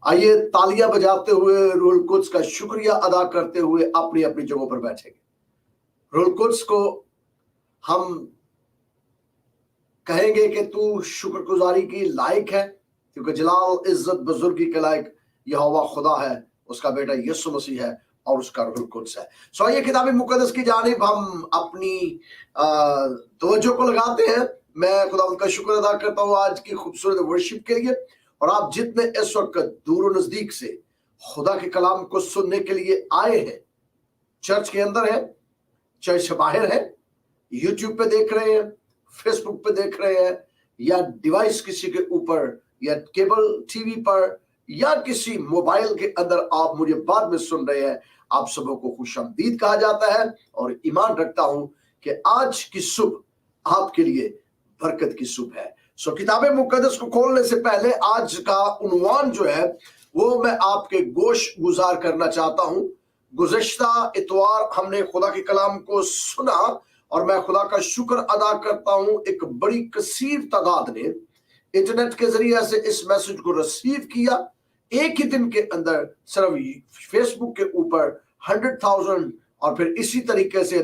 आइए तालियां बजाते हुए रूहुल कुद्स का शुक्रिया अदा करते हुए अपनी अपनी जगहों पर बैठेंगे। रूहुल कुद्स को हम कहेंगे कि तू शुक्रगुजारी की लायक है, क्योंकि जलाल इज्जत बुजुर्गी के लायक यहोवा खुदा है, उसका बेटा यीशु मसीह है और उसका रूहुल कुद्स है। सो आइए किताब मुकद्दस की जानिब हम अपनी तवज्जो को लगाते हैं। मैं खुदा का शुक्र अदा करता हूँ आज की खूबसूरत वर्शिप के लिए, और आप जितने इस वक्त दूर नजदीक से खुदा के कलाम को सुनने के लिए आए हैं, चर्च के अंदर है, चर्च से बाहर है, यूट्यूब पे देख रहे हैं, फेसबुक पे देख रहे हैं, या डिवाइस किसी के ऊपर, या केबल टीवी पर, या किसी मोबाइल के अंदर आप मुझे बाद में सुन रहे हैं, आप सबों को खुशामदीद कहा जाता है। और ईमान रखता हूं कि आज की सुबह आपके लिए बरकत की सुबह है। सो किताबे मुकद्दस को खोलने से पहले आज का उन्वान जो है वो मैं आपके गोश गुजार करना चाहता हूं। गुज़श्ता इतवार हमने खुदा के कलाम को सुना और मैं खुदा का शुक्र अदा करता हूं, एक बड़ी कसीर तादाद ने इंटरनेट के जरिए से इस मैसेज को रिसीव किया। एक ही दिन के अंदर सिर्फ फेसबुक के ऊपर 100,000 और फिर इसी तरीके से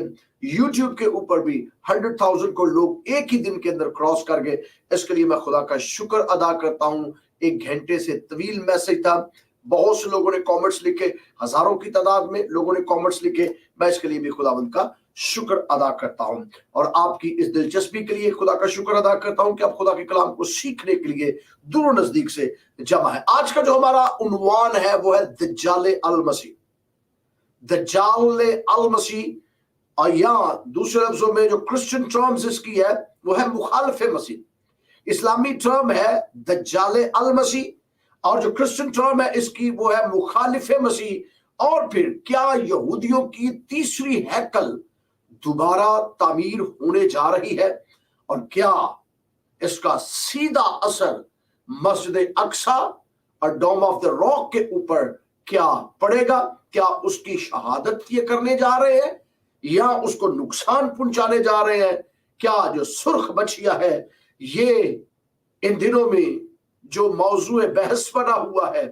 यूट्यूब के ऊपर भी 100,000 को लोग एक ही दिन के अंदर क्रॉस कर गए। इसके लिए मैं खुदा का शुक्र अदा करता हूं। 1 घंटे से तवील मैसेज था, बहुत से लोगों ने कमेंट्स लिखे, हजारों की तादाद में लोगों ने कमेंट्स लिखे। मैं इसके लिए भी खुदावंद का शुक्र अदा करता हूं और आपकी इस दिलचस्पी के लिए खुदा का शुक्र अदा करता हूं कि आप खुदा के कलाम को सीखने के लिए दूर नजदीक से जमा है। आज का जो हमारा उन्वान है वो है दज्जाल अल मसीह। दज्जाल अल मसीह, और या दूसरे लफ्जों में जो क्रिश्चियन टर्म्स इसकी है वो है मुखालिफ मसीह। इस्लामी टर्म है दज्जाल अल मसीह, और जो क्रिश्चियन टर्म है इसकी वो है मुखालिफ मसीह। और फिर क्या यहूदियों की तीसरी हैकल दोबारा तामीर होने जा रही है, और क्या इसका सीधा असर मस्जिद अक्सा और डोम ऑफ द रॉक के ऊपर क्या पड़ेगा? क्या उसकी शहादत ये करने जा रहे हैं या उसको नुकसान पहुंचाने जा रहे हैं? क्या जो सुर्ख बछिया है ये इन दिनों में जो मौजू बहस बना हुआ है,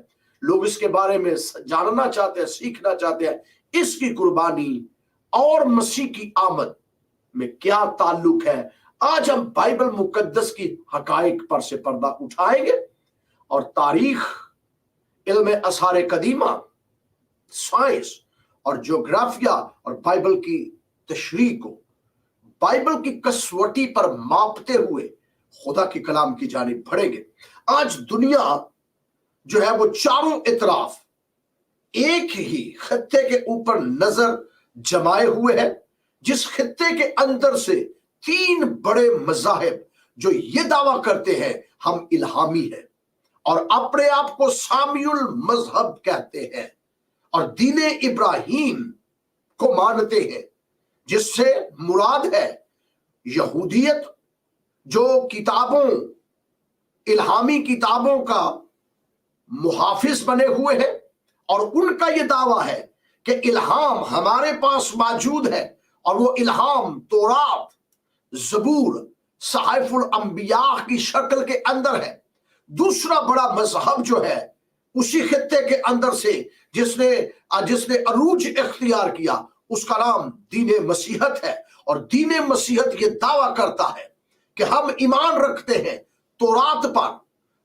लोग इसके बारे में जानना चाहते हैं, सीखना चाहते हैं, इसकी कुर्बानी और मसीह की आमद में क्या ताल्लुक है? आज हम बाइबल मुकद्दस की हकाइक पर से पर्दा उठाएंगे और तारीख, इल्म असारे कदीमा, साइंस और ज्योग्राफिया और बाइबल की तशरीह को बाइबल की कसवटी पर मापते हुए खुदा के कलाम की जानिब बढ़ेंगे। आज दुनिया जो है वो चारों इतराफ एक ही खत्ते के ऊपर नजर जमाए हुए है, जिस खत्ते के अंदर से 3 बड़े मज़ाहिब जो ये दावा करते हैं हम इल्हामी हैं और अपने आप को सामियुल मजहब कहते हैं और दीने इब्राहिम को मानते हैं, जिससे मुराद है यहूदियत, जो किताबों, इल्हामी किताबों का मुहाफिज बने हुए हैं। और उनका यह दावा है कि इल्हाम हमारे पास मौजूद है और वो इल्हाम तौरात, ज़बूर, सहाइफुल अंबिया की शक्ल के अंदर है। दूसरा बड़ा मजहब जो है उसी खित्ते के अंदर से जिसने अरूज इख्तियार किया, उसका नाम दीने मसीहत है। और दीने मसीहत ये दावा करता है कि हम ईमान रखते हैं तौरात पर,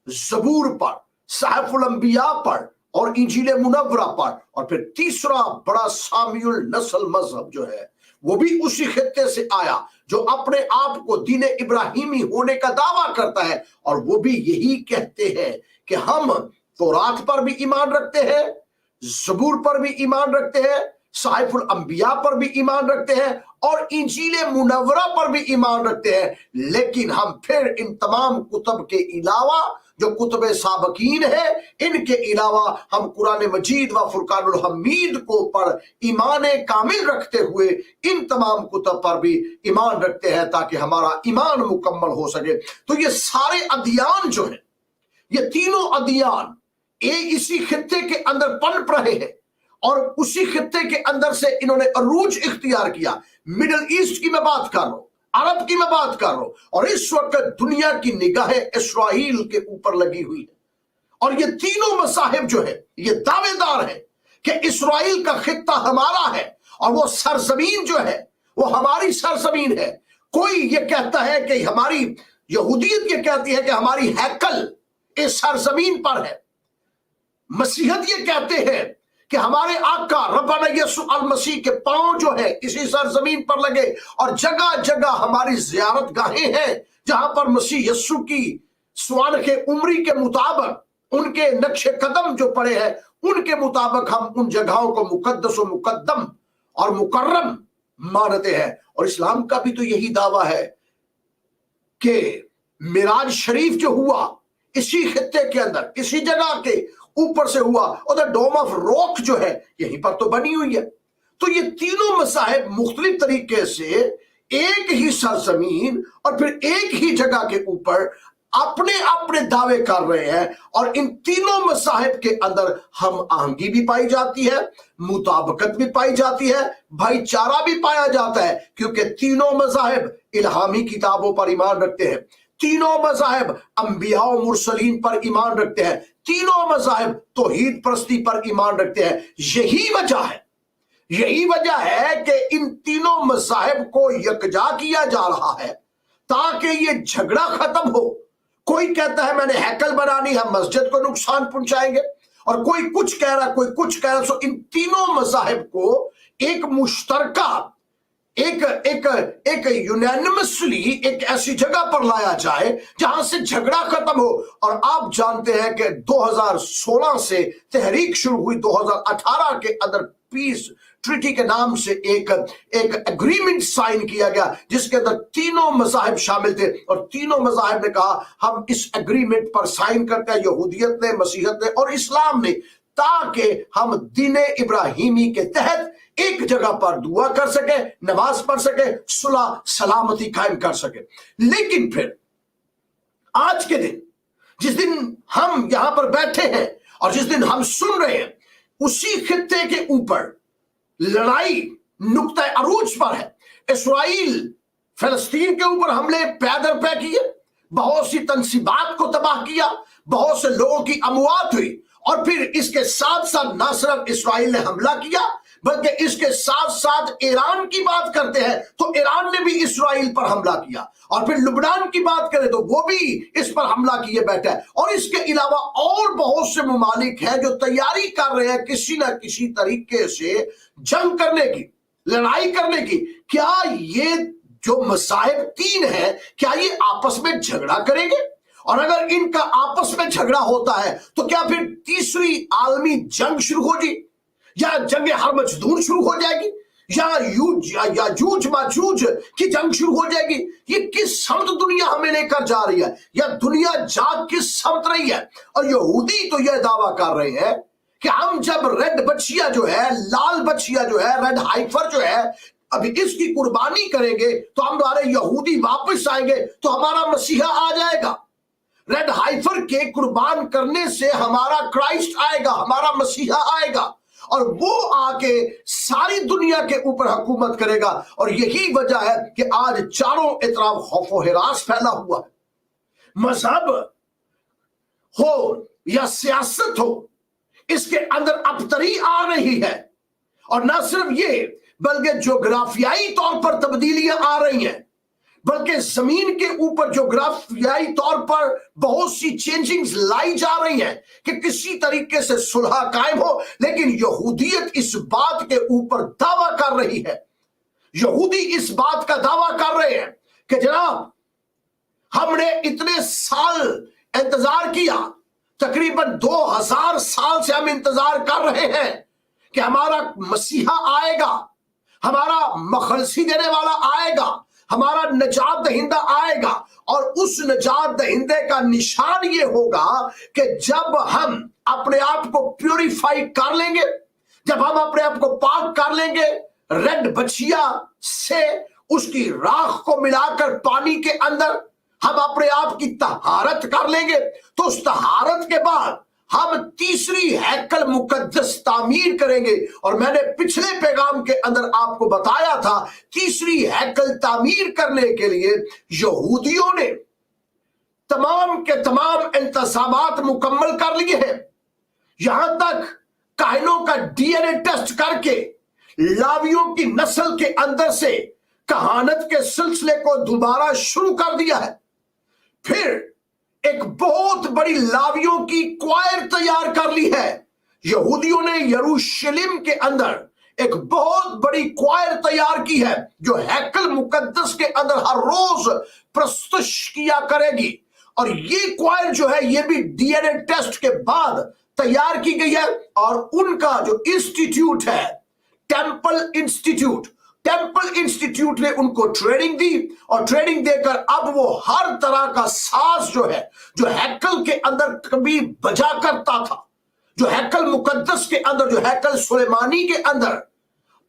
ज़बूर पर, सहाइफुल अंबिया पर और इंजील मुनव्वरा पर। और फिर तीसरा बड़ा सामियुल नस्ल मजहब जो है वो भी उसी खित्ते से आया, जो अपने आप को दीन इब्राहिमी होने का दावा करता है। और वो भी यही कहते हैं कि हम तौरात पर भी ईमान रखते हैं, ज़बूर पर भी ईमान रखते हैं, सहाइफुल अंबिया पर भी ईमान रखते हैं और इंजील मुनव्वरा पर भी ईमान रखते हैं। लेकिन हम फिर इन तमाम कुतुब के अलावा, जो कुतुब साबकीन है, इनके अलावा हम कुरान मजीद व फुरकानुल हमीद को पर ईमान कामिल रखते हुए इन तमाम कुतुब पर भी ईमान रखते हैं, ताकि हमारा ईमान मुकम्मल हो सके। तो ये सारे अदियान जो है, ये तीनों अदियान इसी खित्ते के अंदर पनप रहे हैं और उसी खित्ते के अंदर से इन्होंने अरूज इख्तियार किया। मिडल ईस्ट की मैं बात कर रहा हूं, अरब की मैं बात कर रहा हूं, और इस वक्त दुनिया की निगाहें इस्राइल के ऊपर लगी हुई है और ये तीनों मसाहिब जो है ये दावेदार है कि इस्राएल का खित्ता हमारा है और वो सरजमीन जो है वो हमारी सरजमीन है। कोई ये कहता है कि हमारी यहूदियत ये कहती है कि हमारी हैकल इस सरजमीन पर है। मसीहत ये कहते हैं कि हमारे आका रब्बाना यीशु अल मसीह के पांव जो है इसी सरजमीन पर लगे और जगह जगह हमारी ज़ियारत गाहें हैं जहां पर मसीह यीशु की स्वान के उम्री के मुताबिक उनके नक्शे कदम जो पड़े हैं उनके मुताबिक हम उन जगहों को मुकद्दस व मुकद्दम और मुकर्रम मानते हैं। और इस्लाम का भी तो यही दावा है कि मिराज शरीफ जो हुआ इसी खित्ते के अंदर इसी जगह के ऊपर से हुआ और द डोम ऑफ रॉक जो है यहीं पर तो बनी हुई है। तो ये तीनों मसाहिब मुख्तलिफ तरीके से एक ही सरजमीन और फिर एक ही जगह के ऊपर अपने अपने दावे कर रहे हैं और इन तीनों मसाहिब के अंदर हम आहंगी भी पाई जाती है, मुताबकत भी पाई जाती है, भाईचारा भी पाया जाता है, क्योंकि तीनों मसाहिब इल्हामी किताबों पर ईमान रखते हैं, तीनों मज़ाहिब अंबिया और मुरसलीन पर ईमान रखते हैं, तीनों मज़ाहिब तौहीद परस्ती पर ईमान रखते हैं। यही वजह है कि इन तीनों मज़ाहिब को यकजा किया जा रहा है ताकि ये झगड़ा खत्म हो। कोई कहता है मैंने हैकल बनानी है, मस्जिद को नुकसान पहुंचाएंगे, और कोई कुछ कह रहा, कोई कुछ कह रहा। सो इन तीनों मज़ाहिब को एक मुश्तरका एक यूनानिमसली एक ऐसी जगह पर लाया जाए जहां से झगड़ा खत्म हो। और आप जानते हैं कि 2016 से तहरीक शुरू हुई, 2018 के अंदर पीस ट्रीटी के नाम से एक एग्रीमेंट साइन किया गया जिसके अंदर तीनों मज़ाहिब शामिल थे और तीनों मज़ाहिब ने कहा हम इस एग्रीमेंट पर साइन करते हैं, यहूदियत ने, मसीहत ने और इस्लाम ने, ताकि हम दीन इब्राहिमी के तहत एक जगह पर दुआ कर सके, नमाज पढ़ सके, सुलह सलामती कायम कर सके। लेकिन फिर आज के दिन जिस दिन हम यहां पर बैठे हैं और जिस दिन हम सुन रहे हैं उसी खित्ते के ऊपर लड़ाई नुक्ता अरूज पर है। इस्राएल फिलिस्तीन के ऊपर हमले पैदर पै किए, बहुत सी तंसीबात को तबाह किया, बहुत से लोगों की अमवात हुई, और फिर इसके साथ साथ न सिर्फ इस्राएल ने हमला किया बल्कि इसके साथ साथ ईरान की बात करते हैं तो ईरान ने भी इस्राएल पर हमला किया, और फिर लुबनान की बात करें तो वो भी इस पर हमला किए बैठा है। और इसके अलावा और बहुत से ममालिक हैं जो तैयारी कर रहे हैं किसी ना किसी तरीके से जंग करने की, लड़ाई करने की। क्या ये जो मसाहिब तीन है क्या ये आपस में झगड़ा करेंगे? और अगर इनका आपस में झगड़ा होता है तो क्या फिर तीसरी आलमी जंग शुरू हो जाएगी, या जंग हरमजदून शुरू हो जाएगी, या याजूज माजूज की जंग शुरू हो जाएगी? ये किस समत दुनिया हमें लेकर जा रही है, या दुनिया जा किस समत रही है? और यहूदी तो यह दावा कर रहे हैं कि हम जब रेड बछिया जो है, लाल बछिया जो है, रेड हाइफर जो है, अभी इसकी कुर्बानी करेंगे तो हमारे यहूदी वापस आएंगे, तो हमारा मसीहा आ जाएगा। रेड हाइफर के कुर्बान करने से हमारा क्राइस्ट आएगा, हमारा मसीहा आएगा, और वो आके सारी दुनिया के ऊपर हुकूमत करेगा। और यही वजह है कि आज चारों इतराफ खौफ व हिरास फैला हुआ है। मजहब हो या सियासत हो, इसके अंदर अबतरी आ रही है, और न सिर्फ ये बल्कि जोग्राफियाई तौर पर तब्दीलियां आ रही हैं, बल्कि जमीन के ऊपर जोग्राफियाई तौर पर बहुत सी चेंजिंग्स लाई जा रही हैं कि किसी तरीके से सुलह कायम हो। लेकिन यहूदियत इस बात के ऊपर दावा कर रही है, यहूदी इस बात का दावा कर रहे हैं कि जनाब हमने इतने साल इंतजार किया, तकरीबन 2000 साल से हम इंतजार कर रहे हैं कि हमारा मसीहा आएगा, हमारा मखलसी देने वाला आएगा, हमारा नजात दहिंदा आएगा। और उस नजात दहिंदे का निशान ये होगा कि जब हम अपने आप को प्यूरिफाई कर लेंगे, जब हम अपने आप को पाक कर लेंगे, रेड बछिया से उसकी राख को मिलाकर पानी के अंदर हम अपने आप की तहारत कर लेंगे, तो उस तहारत के बाद हम तीसरी हैकल मुकद्दस तामीर करेंगे। और मैंने पिछले पैगाम के अंदर आपको बताया था, तीसरी हैकल तामीर करने के लिए यहूदियों ने तमाम के तमाम इंतजामात मुकम्मल कर लिए हैं, यहां तक काहिनों का डीएनए टेस्ट करके लावियों की नस्ल के अंदर से कहानत के सिलसिले को दोबारा शुरू कर दिया है। फिर एक बहुत बड़ी लावियों की क्वायर तैयार कर ली है। यहूदियों ने यरूशलेम के अंदर एक बहुत बड़ी क्वायर तैयार की है जो हैकल मुकद्दस के अंदर हर रोज प्रस्तुत किया करेगी। और ये क्वायर जो है ये भी डीएनए टेस्ट के बाद तैयार की गई है। और उनका जो इंस्टीट्यूट है टेंपल इंस्टीट्यूट ने उनको ट्रेनिंग दी, और ट्रेनिंग देकर अब वो हर तरह का साज जो है, जो हैकल के अंदर कभी बजा करता था, जो हैकल मुकद्दस के अंदर, जो हैकल सुलेमानी के अंदर,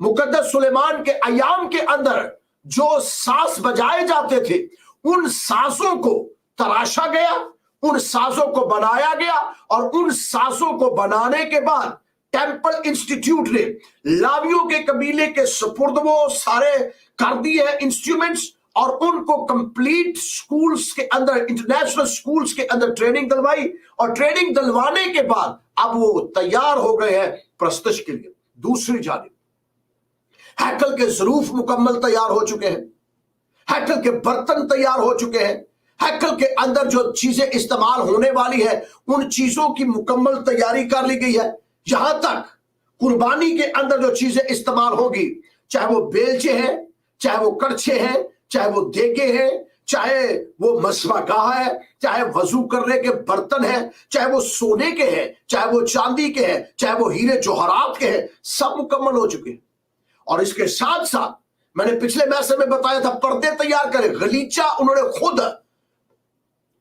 मुकद्दस सुलेमान के अयाम के अंदर जो साज बजाए जाते थे, उन साजों को तराशा गया, उन साजों को बनाया गया। और उन साजों को बनाने के बाद टेंपल इंस्टीट्यूट ने लावियों के कबीले के सुपुर्द वो सारे कर दिए हैं इंस्ट्रूमेंट्स, और उनको कंप्लीट स्कूल्स के अंदर, इंटरनेशनल स्कूल्स के अंदर ट्रेनिंग दिलवाई। और ट्रेनिंग दिलवाने के बाद अब वो तैयार हो गए हैं प्रस्तुत के लिए। दूसरी जानिब हैकल के ज़रूफ मुकम्मल तैयार हो चुके हैं, हैकल के बर्तन तैयार हो चुके हैं, हैकल के अंदर जो चीजें इस्तेमाल होने वाली है उन चीजों की मुकम्मल तैयारी कर ली गई है। यहां तक कुर्बानी के अंदर जो चीजें इस्तेमाल होगी, चाहे वो बेलचे हैं, चाहे वो करछे हैं, चाहे वो देगे हैं, चाहे वो मसवागाह है, चाहे वजू करने के बर्तन हैं, चाहे वो सोने के हैं, चाहे वो चांदी के हैं, चाहे वो हीरे जौहरात के हैं, सब मुकम्मल हो चुके हैं। और इसके साथ साथ मैंने पिछले मैसेज में बताया था पर्दे तैयार करें, गलीचा उन्होंने खुद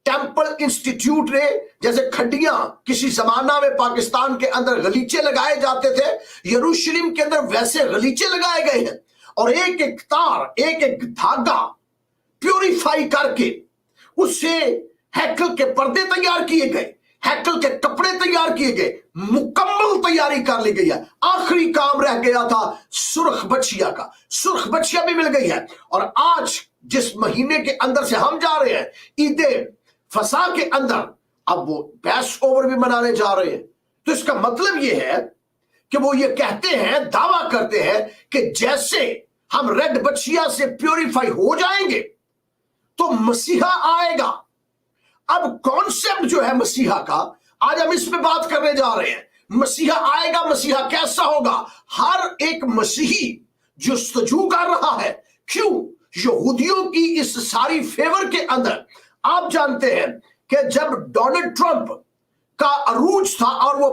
टेंपल इंस्टीट्यूट ने, जैसे खड्डियां किसी जमाना में पाकिस्तान के अंदर गलीचे लगाए जाते थे, यरूशलेम के अंदर वैसे गलीचे लगाए गए हैं। और एक एक तार, एक एक धागा प्यूरिफाई करके उससे हैकल के पर्दे तैयार किए गए, हैकल के कपड़े तैयार किए गए, मुकम्मल तैयारी कर ली गई है। आखिरी काम रह गया था सुर्ख बछिया का, सुर्ख बछिया भी मिल गई है। और आज जिस महीने के अंदर से हम जा रहे हैं ईद फसा के अंदर, अब वो पैस ओवर भी मनाने जा रहे हैं। तो इसका मतलब ये है कि वो ये कहते हैं, दावा करते हैं कि जैसे हम रेड बछिया से प्यूरिफाई हो जाएंगे तो मसीहा आएगा। अब कॉन्सेप्ट जो है मसीहा का, आज हम इस पे बात करने जा रहे हैं। मसीहा आएगा, मसीहा कैसा होगा? हर एक मसीही जुस्तजू कर रहा है। क्यों? यहूदियों की इस सारी फेवर के अंदर आप जानते हैं कि जब डोनाल्ड ट्रंप का अरूज था और वो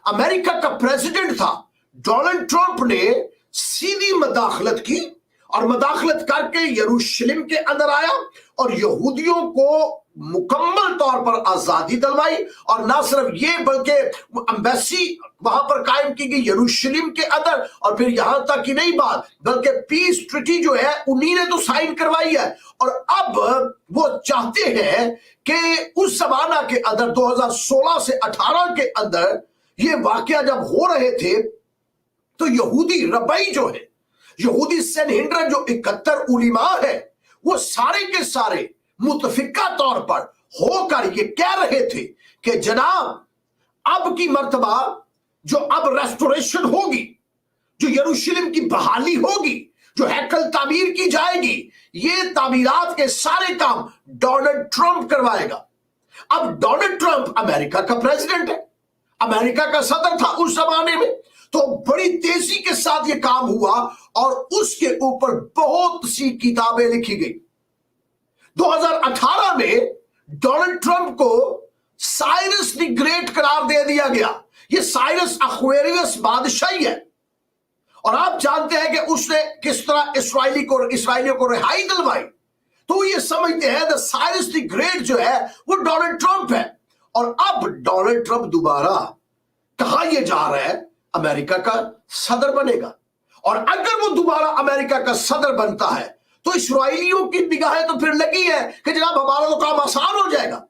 अमेरिका का प्रेसिडेंट था, डोनाल्ड ट्रंप ने सीधी मदाखलत की और मदाखलत करके यरूशलेम के अंदर आया और यहूदियों को मुकम्मल तौर पर आजादी दिलवाई। और ना सिर्फ ये बल्कि एम्बेसी वहां पर कायम की गई यरूशलेम के अंदर। और फिर यहां तक की नहीं बात, बल्कि पीस ट्रीटी जो है उन्हीं ने तो साइन करवाई है। और अब वो चाहते हैं कि उस जमाना के अंदर 2016 से 18 के अंदर ये वाकया जब हो रहे थे तो यहूदी रबाई जो है, यहूदी सेनहेड्रिन जो 71 उलिमा है, वो सारे के सारे मुतफिका तौर पर होकर ये कह रहे थे कि जनाब अब की मर्तबा जो अब रेस्टोरेशन होगी, जो यरूशलेम की बहाली होगी, जो हैकल तामीर की जाएगी, ये तामीरात के सारे काम डोनाल्ड ट्रंप करवाएगा। अब डोनाल्ड ट्रंप अमेरिका का प्रेसिडेंट है, अमेरिका का सदर था उस जमाने में, तो बड़ी तेजी के साथ ये काम हुआ और उसके ऊपर बहुत सी किताबें लिखी गई। 2018 में डोनाल्ड ट्रंप को साइरस द ग्रेट करार दे दिया गया। ये साइरस अक्वेरियस बादशाही है और आप जानते हैं कि उसने किस तरह इसराइलियों को रिहाई दिलवाई। तो ये समझते हैं द साइरस द ग्रेट जो है वो डोनाल्ड ट्रंप है। और अब डोनाल्ड ट्रंप दोबारा कहां ये जा रहा है? अमेरिका का सदर बनेगा। और अगर वो दोबारा अमेरिका का सदर बनता है तो इसराइलियों की निगाहें तो फिर लगी है कि जनाब हमारा तो काम आसान हो जाएगा।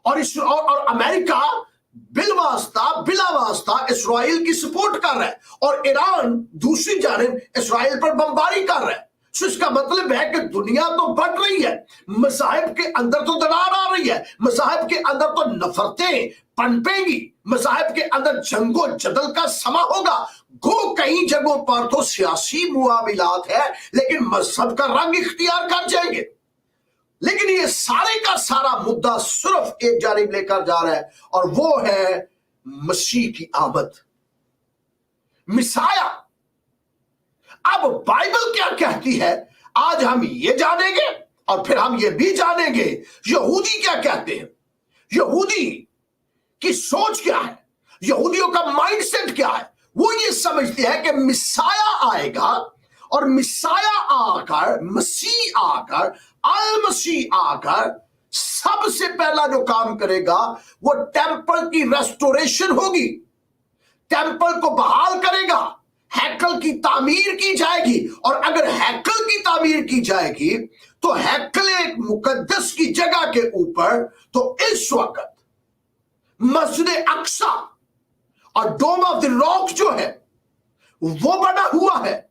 और अमेरिका बिला वास्ता इसराइल की सपोर्ट कर रहा है और ईरान दूसरी जानिब इसराइल पर बमबारी कर रहा है। तो इसका मतलब है कि दुनिया तो बढ़ रही है, मज़ाहिब के अंदर तो दरार आ रही है, मज़ाहिब के अंदर तो नफरतें पनपेंगी, मज़ाहिब के अंदर जंगो जदल का समा होगा। गो कई जगहों पर तो सियासी मुआमिलात है, लेकिन मजहब का रंग इख्तियार कर जाएंगे। लेकिन ये सारे का सारा मुद्दा सिर्फ एक जानिब लेकर जा रहा है, और वो है मसीह की आमद, मिसाया। अब बाइबल क्या कहती है आज हम ये जानेंगे, और फिर हम ये भी जानेंगे यहूदी क्या कहते हैं, यहूदी की सोच क्या है, यहूदियों का माइंडसेट क्या है। वो ये समझते हैं कि मिसाया आएगा, और मिसाया आकर, मसीह आकर, अल मसीह आकर सबसे पहला जो काम करेगा वो टेंपल की रेस्टोरेशन होगी, टेंपल को बहाल करेगा, हैकल की तामीर की जाएगी। और अगर हैकल की तामीर की जाएगी तो हैकल एक मुकद्दस की जगह के ऊपर, तो इस वक्त मस्जिद अक्सा और डोम ऑफ द रॉक जो है वो बना हुआ है।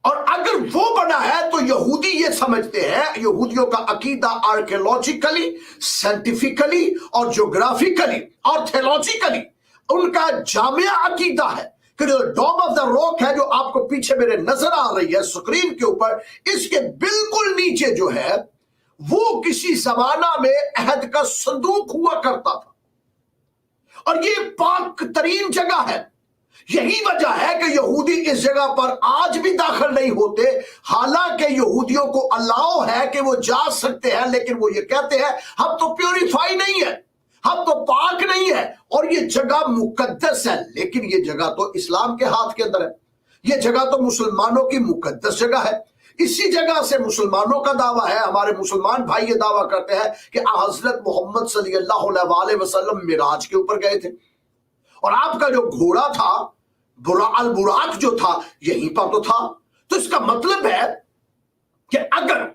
और अगर वो बना है तो यहूदी ये समझते हैं, यहूदियों का अकीदा आर्कियोलॉजिकली, साइंटिफिकली और ज्योग्राफिकली और थियोलॉजिकली उनका जामिया अकीदा है कि जो डोम ऑफ द रॉक है, जो आपको पीछे मेरे नजर आ रही है स्क्रीन के ऊपर, इसके बिल्कुल नीचे जो है वो किसी जमाना में अहद का संदूक हुआ करता था, और ये पाक तरीन जगह है। यही वजह है कि यहूदी इस जगह पर आज भी दाखिल नहीं होते, हालांकि यहूदियों को अलाउ है कि वो जा सकते हैं, लेकिन वो ये कहते हैं हम तो प्योरीफाई नहीं है, हम तो पाक नहीं है, और ये जगह मुकद्दस है। लेकिन ये जगह तो इस्लाम के हाथ के अंदर है, ये जगह तो मुसलमानों की मुकद्दस जगह है। इसी जगह से मुसलमानों का दावा है, हमारे मुसलमान भाई ये दावा करते हैं कि हजरत मोहम्मद सल्लल्लाहु अलैहि वसल्लम मिराज के ऊपर गए थे, और आपका जो घोड़ा था अल बुराक जो था यहीं पर तो था। तो इसका मतलब है कि अगर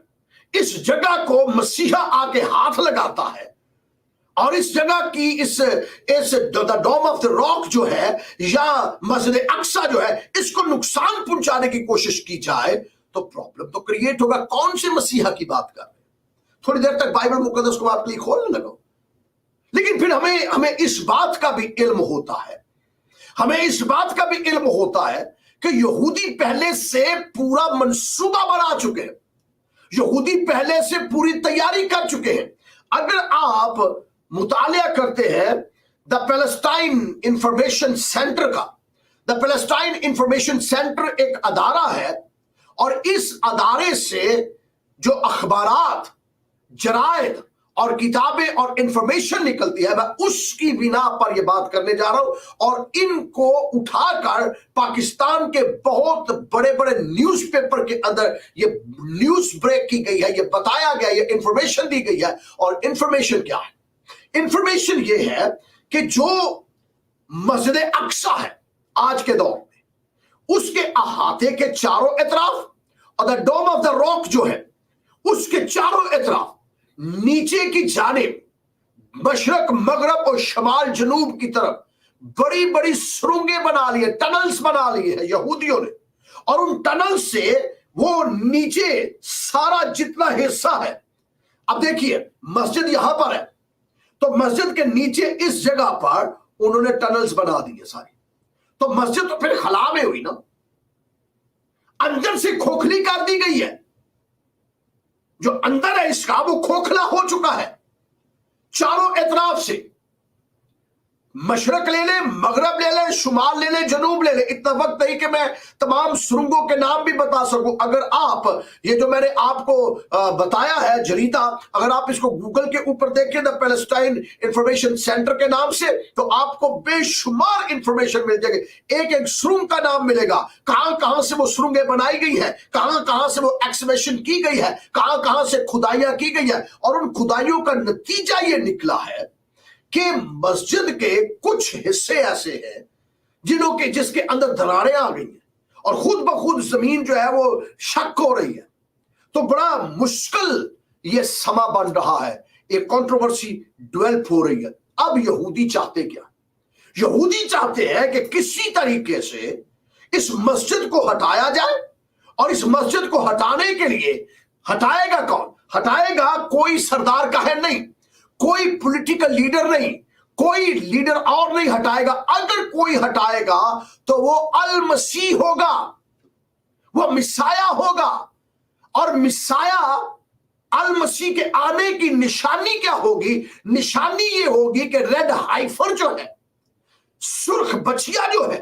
इस जगह को मसीहा आके हाथ लगाता है, और इस जगह की इस डोम ऑफ द रॉक जो है या मस्जिद अक्सा जो है, इसको नुकसान पहुंचाने की कोशिश की जाए, तो प्रॉब्लम तो क्रिएट होगा। कौन से मसीहा की बात कर रहे हैं? थोड़ी देर तक बाइबल मुकद्दस को आपके लिए खोलने लगो। लेकिन फिर हमें इस बात का भी इल्म होता है, हमें इस बात का भी इल्म होता है कि यहूदी पहले से पूरा मंसूबा बना चुके हैं, यहूदी पहले से पूरी तैयारी कर चुके हैं। अगर आप मुतालिया करते हैं द पैलेस्टाइन इंफॉर्मेशन सेंटर का, द पैलेस्टाइन इंफॉर्मेशन सेंटर एक अदारा है, और इस अदारे से जो अखबारात, जरायद और किताबें और इंफॉर्मेशन निकलती है, मैं उसकी बिना पर यह बात करने जा रहा हूं। और इनको उठाकर पाकिस्तान के बहुत बड़े बड़े न्यूज़पेपर के अंदर ये न्यूज ब्रेक की गई है, ये बताया गया, ये इंफॉर्मेशन दी गई है। और इंफॉर्मेशन क्या है? इंफॉर्मेशन ये है कि जो मस्जिद अक्सा है आज के दौर में, उसके अहाते के चारों इतराफ, और the dome of the rock जो है उसके चारों इतराफ नीचे की जानिब मशरक, मगरब और शमाल जनूब की तरफ बड़ी बड़ी सुरंगें बना ली है, टनल्स बना लिए है यहूदियों ने। और उन टनल से वो नीचे सारा जितना हिस्सा है, अब देखिए मस्जिद यहां पर है, तो मस्जिद के नीचे इस जगह पर उन्होंने टनल्स बना दिए सारी। तो मस्जिद तो फिर खला में हुई ना, अंदर से खोखली कर दी गई है। जो अंदर है इसका वो खोखला हो चुका है। चारों एतराफ से मशरक ले ले, मगरब ले ले, शुमाल ले ले, जनूब ले ले। इतना वक्त नहीं कि मैं तमाम सुरंगों के नाम भी बता सकूं। अगर आप ये जो मैंने आपको बताया है जरीदा, अगर आप इसको गूगल के ऊपर देखें द पैलेस्टाइन इंफॉर्मेशन सेंटर के नाम से, तो आपको बेशुमार इंफॉर्मेशन मिल जाएगी। एक एक सुरंग का नाम मिलेगा, कहां कहां से वो सुरंगें बनाई गई है, कहां कहां से वो एक्सकवेशन की गई है, कहां कहां से खुदाइयां की गई है। और उन खुदाइयों का नतीजा ये निकला है कि मस्जिद के कुछ हिस्से ऐसे हैं जिसके अंदर दरारें आ गई हैं, और खुद ब खुद जमीन जो है वो शक हो रही है। तो बड़ा मुश्किल ये समा बन रहा है, एक कंट्रोवर्सी डेवलप हो रही है। अब यहूदी चाहते क्या? यहूदी चाहते हैं कि किसी तरीके से इस मस्जिद को हटाया जाए और इस मस्जिद को हटाने के लिए हटाएगा कौन? हटाएगा कोई सरदार काहिन नहीं, कोई पॉलिटिकल लीडर नहीं, कोई लीडर और नहीं हटाएगा। अगर कोई हटाएगा तो वो अल मसीह होगा, वो मिसाया होगा। और मिसाया अल मसीह के आने की निशानी क्या होगी? निशानी ये होगी कि रेड हाइफर जो है, सुर्ख बछिया जो है,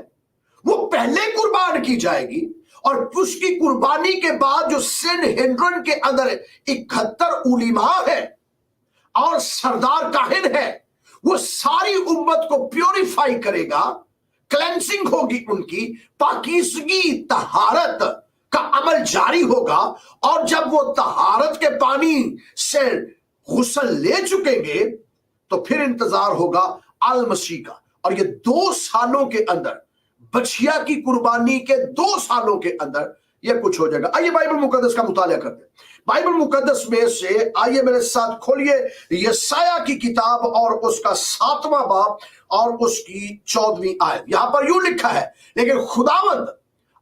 वो पहले कुर्बान की जाएगी और उसकी कुर्बानी के बाद जो सिन हिंड्रन के अंदर 71 उलीमा है और सरदार काहिन है, वो सारी उम्मत को प्योरीफाई करेगा, क्लेंसिंग होगी, उनकी पाकीज़गी तहारत का अमल जारी होगा। और जब वो तहारत के पानी से गुस्ल ले चुकेंगे तो फिर इंतजार होगा अल मसीह का। और ये 2 सालों के अंदर, बछिया की कुर्बानी के 2 सालों के अंदर ये कुछ हो जाएगा। आइए बाइबल मुकद्दस का मुताला करते हैं। बाइबल मुकद्दस में से आइए मेरे साथ खोलिए यशाया की किताब और उसका 7वां बाब और उसकी 14वीं आयत। यहां पर यूं लिखा है, लेकिन खुदावंद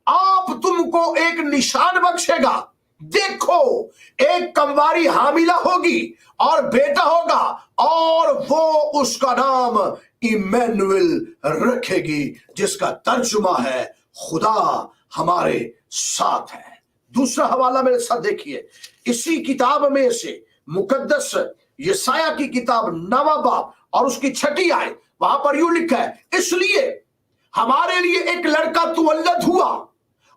आप तुमको एक निशान बख्शेगा। देखो एक कंवारी हामिला होगी और बेटा होगा और वो उसका नाम इमैनुएल रखेगी, जिसका तर्जुमा है खुदा हमारे साथ है। दूसरा हवाला मेरे साथ देखिए, इसी किताब में से मुकद्दस यशाया की किताब 9वां बाब और उसकी 6ठी आयत। वहां पर यूं लिखा है, इसलिए हमारे लिए एक लड़का तुवल्लद हुआ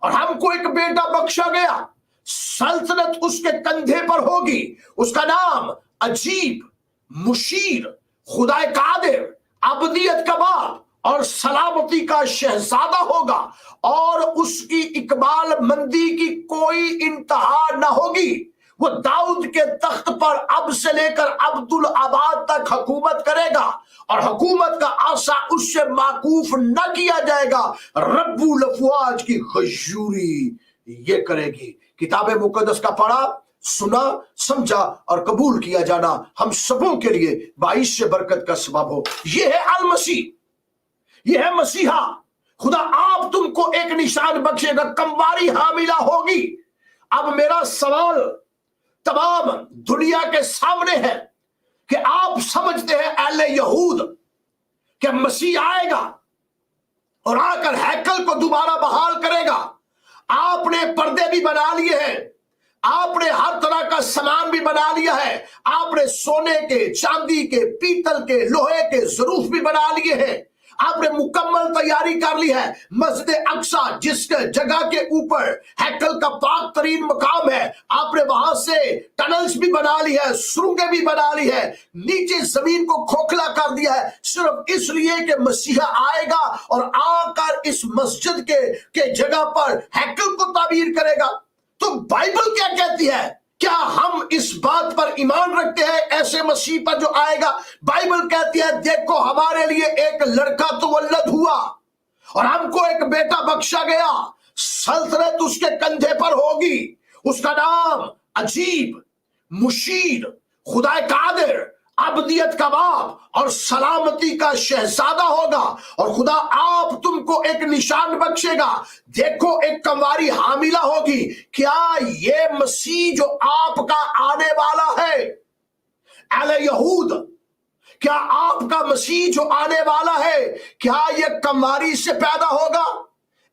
और हमको एक बेटा बख्शा गया, सल्तनत उसके कंधे पर होगी, उसका नाम अजीब, मुशीर, खुदाए कादिर, अबदियत का बाप और सलामती का शहजादा होगा। और उसकी इकबाल मंदी की कोई इंतहा न होगी। वो दाऊद के तख्त पर अब से लेकर अब्दुल आबाद तक हुकूमत करेगा और हुकूमत का आशा उससे माकूफ न किया जाएगा। रब्बुल अफवाज की खजूरी ये करेगी। किताबे मुकद्दस का पढ़ा, सुना, समझा और कबूल किया जाना हम सबों के लिए बाइस से बरकत का सबब हो। ये है अल मसीह, ये है मसीहा। खुदा आप तुमको एक निशान बख्शेगा, कंवारी हामिला होगी। अब मेरा सवाल तमाम दुनिया के सामने है कि आप समझते हैं अहले यहूद कि मसीह आएगा और आकर हैकल को दोबारा बहाल करेगा। आपने पर्दे भी बना लिए हैं, आपने हर तरह का सामान भी बना लिया है, आपने सोने के, चांदी के, पीतल के, लोहे के ज़रूफ भी बना लिए हैं, आपने मुकम्मल तैयारी कर ली है। मस्जिद अक्सा जिस जगह के ऊपर हैकल का पाक तरीन मकाम है, आपने वहां से टनल्स भी बना ली है, सुरंगें भी बना ली है, नीचे जमीन को खोखला कर दिया है, सिर्फ इसलिए कि मसीहा आएगा और आकर इस मस्जिद के जगह पर हैकल को ताबीर करेगा। तो बाइबल क्या कहती है? क्या हम इस बात पर ईमान रखते हैं ऐसे मसीह पर जो आएगा? बाइबल कहती है, देखो हमारे लिए एक लड़का तुवल्लद हुआ और हमको एक बेटा बख्शा गया, सल्तनत उसके कंधे पर होगी, उसका नाम अजीब, मुशीर, खुदाए कादिर, अबदियत का बाप और सलामती का शहजादा होगा। और खुदा आप तुमको एक निशान बख्शेगा, देखो एक कंवारी हामिला होगी। क्या ये मसीह जो आपका आने वाला है, अहले यहूद, क्या आपका मसीह जो आने वाला है, क्या ये कंवारी से पैदा होगा?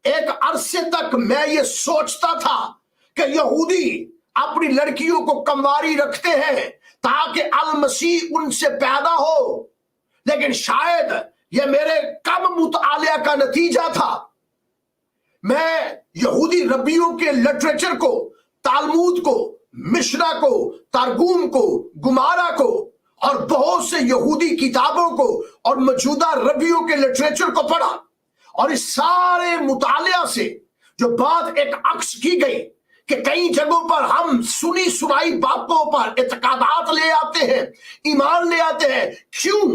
एक अरसे तक मैं ये सोचता था कि यहूदी अपनी लड़कियों को कंवारी रखते हैं ताकि अल मसीह उनसे पैदा हो, लेकिन शायद यह मेरे कम मुतालिया का नतीजा था। मैं यहूदी रब्बियों के लिटरेचर को, तालमूद को, मिशना को, तारगूम को, गुमारा को और बहुत से यहूदी किताबों को और मौजूदा रब्बियों के लिटरेचर को पढ़ा और इस सारे मुतालिया से जो बात एक अक्स की गई कि कई जगहों पर हम सुनी सुनाई बातों पर इत्कादात ले आते हैं, ईमान ले आते हैं। क्यों?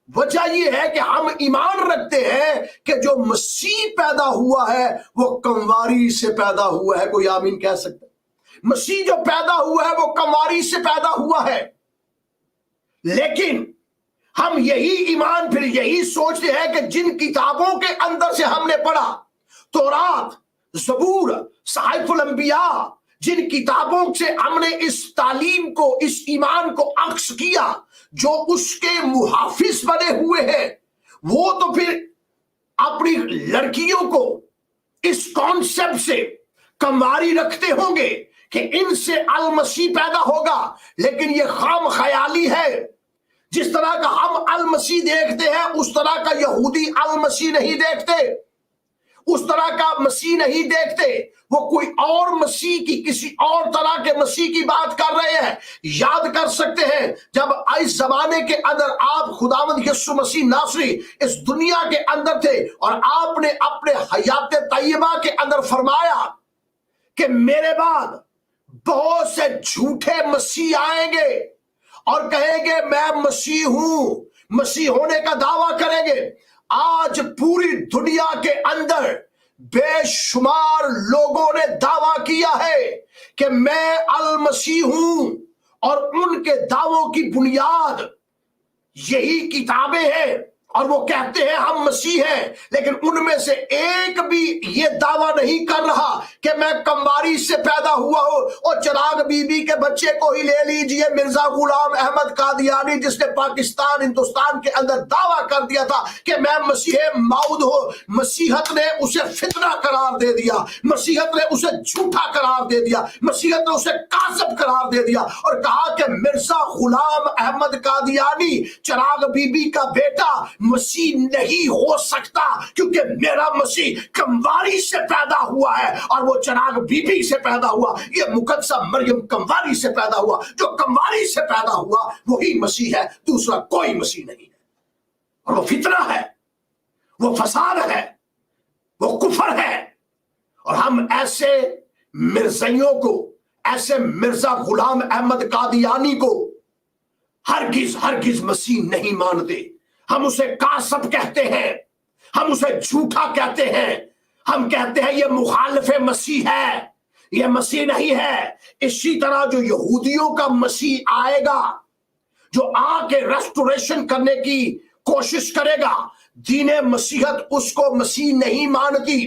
वजह यह है कि हम ईमान रखते हैं कि जो मसीह पैदा हुआ है वो कंवारी से पैदा हुआ है। कोई आमीन कह सकता है? मसीह जो पैदा हुआ है वो कंवारी से पैदा हुआ है। लेकिन हम यही ईमान, फिर यही सोचते हैं कि जिन किताबों के अंदर से हमने पढ़ा, तौरात, ज़बूर, सहाइफुल अंबिया, जिन किताबों से हमने इस तालीम को, इस ईमान को अक्स किया, जो उसके मुहाफिज बने हुए हैं, वो तो फिर अपनी लड़कियों को इस कॉन्सेप्ट से कंवारी रखते होंगे कि इनसे अल मसीह पैदा होगा, लेकिन ये खाम ख्याली है। जिस तरह का हम अल मसीह देखते हैं उस तरह का यहूदी अल मसीह नहीं देखते, उस तरह का मसीह नहीं देखते। वो कोई और मसीह की, किसी और तरह के मसीह की बात कर रहे हैं। याद कर सकते हैं जब इस जमाने के अंदर आप खुदावंद यीशु मसीह नासरी इस दुनिया के अंदर थे और आपने अपने हयात तैयबा के अंदर फरमाया कि मेरे बाद बहुत से झूठे मसीह आएंगे और कहेंगे मैं मसीह हूं, मसीह होने का दावा करेंगे। आज पूरी दुनिया के अंदर बेशुमार लोगों ने दावा किया है कि मैं अल मसीह हूं, और उनके दावों की बुनियाद यही किताबें हैं और वो कहते हैं हम मसीह हैं, लेकिन उनमें से एक भी ये दावा नहीं कर रहा कि मैं कंवारी से पैदा हुआ हूं। और चिराग बीबी के बच्चे को ही ले लीजिए, मिर्जा गुलाम अहमद कादियानी, जिसने पाकिस्तान हिंदुस्तान के अंदर दावा कर दिया था कि मैं मसीह मौद हूं। मसीहत ने उसे फितना करार दे दिया, मसीहत ने उसे झूठा करार दे दिया, मसीहत ने उसे काज़ब करार दे दिया और कहा कि मिर्जा गुलाम अहमद कादियानी चिराग बीबी का बेटा मसीह नहीं हो सकता, क्योंकि मेरा मसीह कंवारी से पैदा हुआ है और वो चिराग बीबी से पैदा हुआ। ये मुकद्दसा मरियम कंवारी से पैदा हुआ, जो कंवारी से पैदा हुआ वही मसीह है, दूसरा कोई मसीह नहीं है। और वो फितना है, वो फसाद है, वो कुफर है। और हम ऐसे मिर्जियों को, ऐसे मिर्जा गुलाम अहमद कादियानी को हरगिज हरगिज मसीह नहीं मानते। हम उसे कासब कहते हैं, हम उसे झूठा कहते हैं, हम कहते हैं ये मुखालिफ मसीह है, ये मसीह नहीं है। इसी तरह जो यहूदियों का मसीह आएगा, जो आके रेस्टोरेशन करने की कोशिश करेगा, दीने मसीहत उसको मसीह नहीं मानती।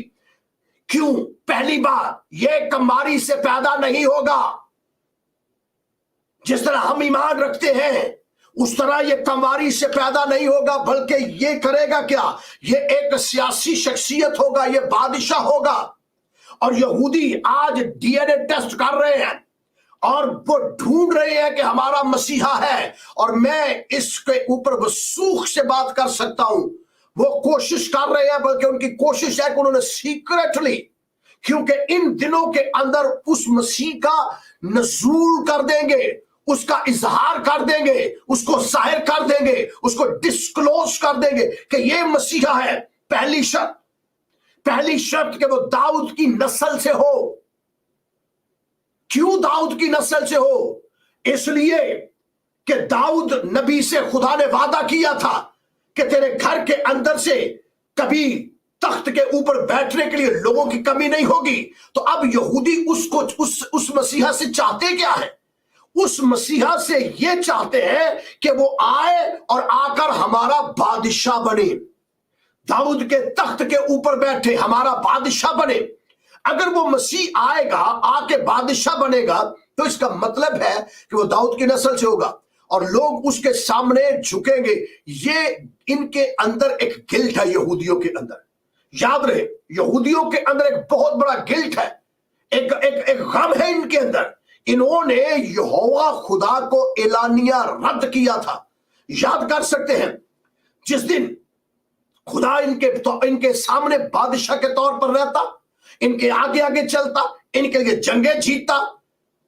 क्यों? पहली बात, ये कंवारी से पैदा नहीं होगा। जिस तरह हम ईमान रखते हैं उस तरह ये कंवारी से पैदा नहीं होगा, बल्कि ये करेगा क्या? ये एक सियासी शख्सियत होगा, ये बादशाह होगा। और यहूदी आज डीएनए टेस्ट कर रहे हैं और वो ढूंढ रहे हैं कि हमारा मसीहा है। और मैं इसके ऊपर वसूख से बात कर सकता हूं, वो कोशिश कर रहे हैं, बल्कि उनकी कोशिश है कि उन्होंने सीक्रेटली, क्योंकि इन दिनों के अंदर उस मसीह का नज़ूल कर देंगे, उसका इजहार कर देंगे, उसको जाहिर कर देंगे, उसको डिस्क्लोज कर देंगे कि ये मसीहा है। पहली शर्त कि वो दाऊद की नस्ल से हो। क्यों दाऊद की नस्ल से हो? इसलिए कि दाऊद नबी से खुदा ने वादा किया था कि तेरे घर के अंदर से कभी तख्त के ऊपर बैठने के लिए लोगों की कमी नहीं होगी। तो अब यहूदी उसको उस मसीहा से चाहते क्या है? उस मसीहा से ये चाहते हैं कि वो आए और आकर हमारा बादशाह बने, दाऊद के तख्त के ऊपर बैठे, हमारा बादशाह बने। अगर वो मसीह आएगा, आके बादशाह बनेगा, तो इसका मतलब है कि वो दाऊद की नस्ल से होगा और लोग उसके सामने झुकेंगे। ये इनके अंदर एक गिल्ट है, यहूदियों के अंदर। याद रहे, यहूदियों के अंदर एक बहुत बड़ा गिल्ट है, एक गम है इनके अंदर। इन्होंने यहोवा खुदा को एलानिया रद्द किया था। याद कर सकते हैं जिस दिन खुदा इनके सामने बादशाह के तौर पर रहता, इनके आगे आगे चलता, इनके लिए जंगें जीतता,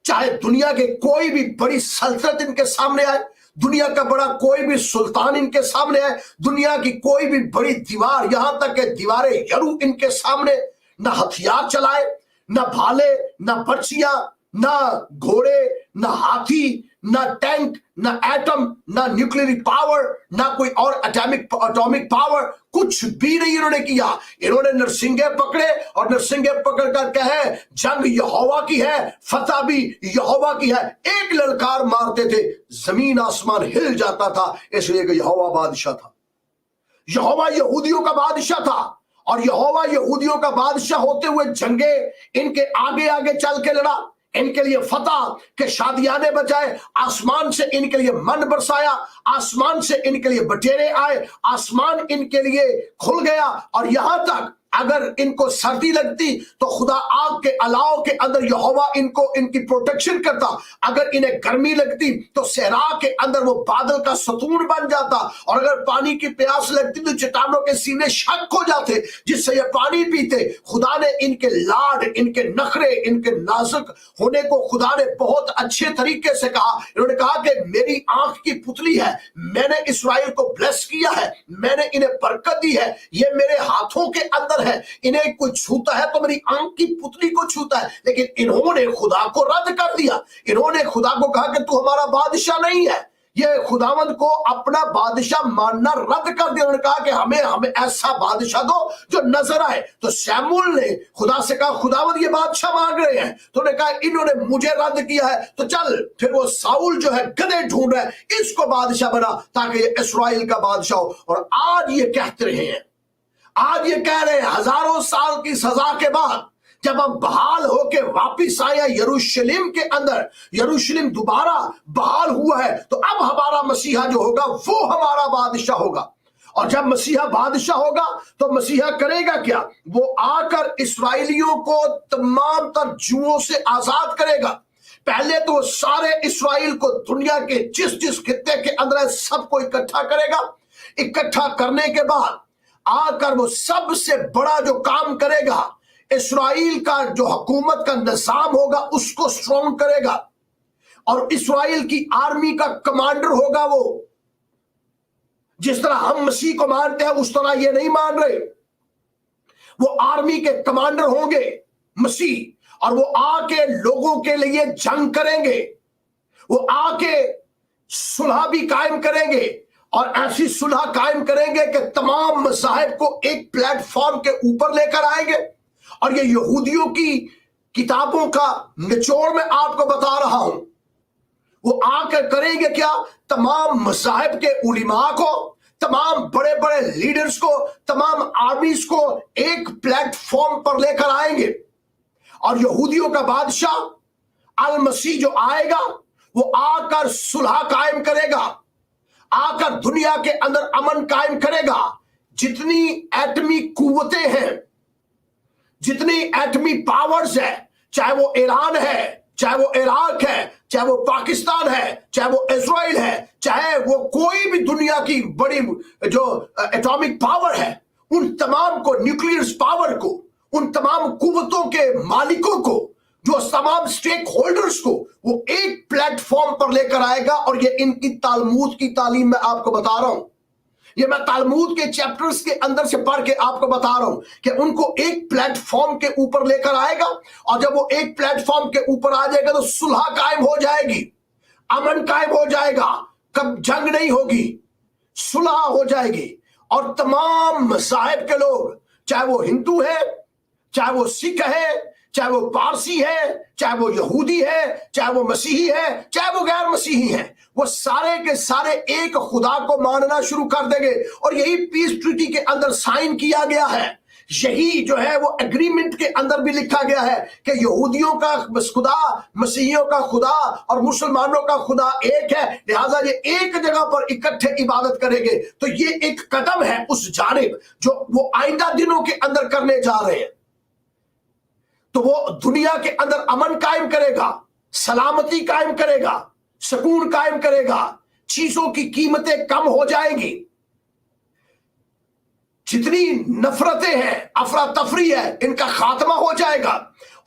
चाहे दुनिया के कोई भी बड़ी सल्तनत इनके सामने आए, दुनिया का बड़ा कोई भी सुल्तान इनके सामने आए, दुनिया की कोई भी बड़ी दीवार, यहां तक कि दीवारें यरू इनके सामने, ना हथियार चलाए, ना भाले, ना पर्चियां, ना घोड़े, ना हाथी, ना टैंक, ना एटम, ना न्यूक्लियर पावर, ना कोई और एटॉमिक पावर, कुछ भी नहीं इन्होंने किया। इन्होंने नरसिंगे पकड़े और नरसिंगे पकड़ कर कहे जंग यहोवा की है, फतह भी यहोवा की है। एक ललकार मारते थे, जमीन आसमान हिल जाता था, इसलिए कि यहोवा बादशाह था, यहोवा यहूदियों का बादशाह था। और यहोवा यहूदियों का बादशाह होते हुए जंगे इनके आगे आगे चल के लड़ा, इनके लिए फतह के शादियाने बजाए, आसमान से इनके लिए मन बरसाया, आसमान से इनके लिए बटेरे आए, आसमान इनके लिए खुल गया। और यहां तक अगर इनको सर्दी लगती तो खुदा आग के अलाव के अंदर यहोवा इनको इनकी प्रोटेक्शन करता। अगर इन्हें गर्मी लगती तो सहरा के अंदर वो बादल का सतून बन जाता। और अगर पानी की प्यास लगती तो चट्टानों के सीने शक हो जाते जिससे ये पानी पीते। खुदा ने इनके लाड, इनके नखरे, इनके नाजुक होने को खुदा ने बहुत अच्छे तरीके से कहा। इन्होंने कहा कि मेरी आंख की पुतली है, मैंने इस्राएल को ब्लेस किया है, मैंने इन्हें बरकत दी है, ये मेरे हाथों के अंदर है। इन्हें कोई छूता है तो मेरी आंख की पुतली को छूता है। लेकिन इन्होंने खुदा को रद्द कर दिया। इन्होंने खुदा को कहा कि तू हमारा बादशाह नहीं है। ये खुदावंद को अपना बादशाह मानना रद्द कर दिया। उन्होंने कहा कि हमें ऐसा बादशाह दो जो नजर आए। तो शमूएल ने खुदा से कहा खुदावंद ये बादशाह मांग रहे हैं, तो उन्होंने कहा इन्होंने मुझे रद्द किया है तो चल फिर वो साउल जो है गधे ढूंढ रहा है, इसको बादशाह बना ताकि ये इस्राएल का बादशाह हो। और आज ये कहते रहे हैं, आज ये कह रहे हैं हजारों साल की सजा के बाद जब हम बहाल होके वापिस आए यरूशलेम के अंदर, यरूशलेम दोबारा बहाल हुआ है, तो अब हमारा मसीहा जो होगा वो हमारा बादशाह होगा। और जब मसीहा बादशाह होगा तो मसीहा करेगा क्या? वो आकर इस्राएलियों को तमाम तर जुओं से आजाद करेगा। पहले तो सारे इस्राएल को दुनिया के जिस जिस खित्ते के अंदर है सबको इकट्ठा करेगा। इकट्ठा करने के बाद आकर वो सबसे बड़ा जो काम करेगा, इस्राएल का जो हुकूमत का निजाम होगा उसको स्ट्रॉन्ग करेगा। और इस्राएल की आर्मी का कमांडर होगा वो। जिस तरह हम मसीह को मानते हैं उस तरह ये नहीं मान रहे। वो आर्मी के कमांडर होंगे मसीह, और वो आके लोगों के लिए जंग करेंगे। वो आके सुलह भी कायम करेंगे और ऐसी सुलह कायम करेंगे कि तमाम मज़ाहिब को एक प्लेटफॉर्म के ऊपर लेकर आएंगे। और ये यहूदियों की किताबों का निचोड़ में आपको बता रहा हूं। वो आकर करेंगे क्या? तमाम मज़ाहिब के उलिमा को, तमाम बड़े बड़े लीडर्स को, तमाम आर्मीज को एक प्लेटफॉर्म पर लेकर आएंगे। और यहूदियों का बादशाह अल मसीह जो आएगा वो आकर सुलह कायम करेगा, आकर दुनिया के अंदर अमन कायम करेगा। जितनी एटमी कुव्वतें हैं, जितनी एटमी पावर्स है, चाहे वो ईरान है, चाहे वो इराक है, चाहे वो पाकिस्तान है, चाहे वो इजराइल है, चाहे वो कोई भी दुनिया की बड़ी जो एटॉमिक पावर है, उन तमाम को, न्यूक्लियर पावर को, उन तमाम कुव्वतों के मालिकों को, जो तमाम स्टेक होल्डर्स को वो एक प्लेटफॉर्म पर लेकर आएगा। और ये इनकी तालमूद की तालीम मैं आपको बता रहा हूं। ये मैं तालमूद के चैप्टर्स के अंदर से पढ़ के आपको बता रहा हूं कि उनको एक प्लेटफॉर्म के ऊपर लेकर आएगा। और जब वो एक प्लेटफॉर्म के ऊपर आ जाएगा तो सुलह कायम हो जाएगी, अमन कायम हो जाएगा, कब जंग नहीं होगी, सुलह हो जाएगी। और तमाम मज़ाहिब के लोग, चाहे वो हिंदू है, चाहे वो सिख है, चाहे वो पारसी है, चाहे वो यहूदी है, चाहे वो मसीही है, चाहे वो गैर मसीही है, वो सारे के सारे एक खुदा को मानना शुरू कर देंगे। और यही पीस ट्रीटी के अंदर साइन किया गया है। यही जो है वो एग्रीमेंट के अंदर भी लिखा गया है कि यहूदियों का खुदा, मसीहियों का खुदा और मुसलमानों का खुदा एक है, लिहाजा ये एक जगह पर इकट्ठे इबादत करेंगे। तो ये एक कदम है उस जानिब जो वो आइंदा दिनों के अंदर करने जा रहे हैं। तो वो दुनिया के अंदर अमन कायम करेगा, सलामती कायम करेगा, सुकून कायम करेगा, चीजों की कीमतें कम हो जाएंगी, जितनी नफरतें हैं, अफरा तफरी है, इनका खात्मा हो जाएगा।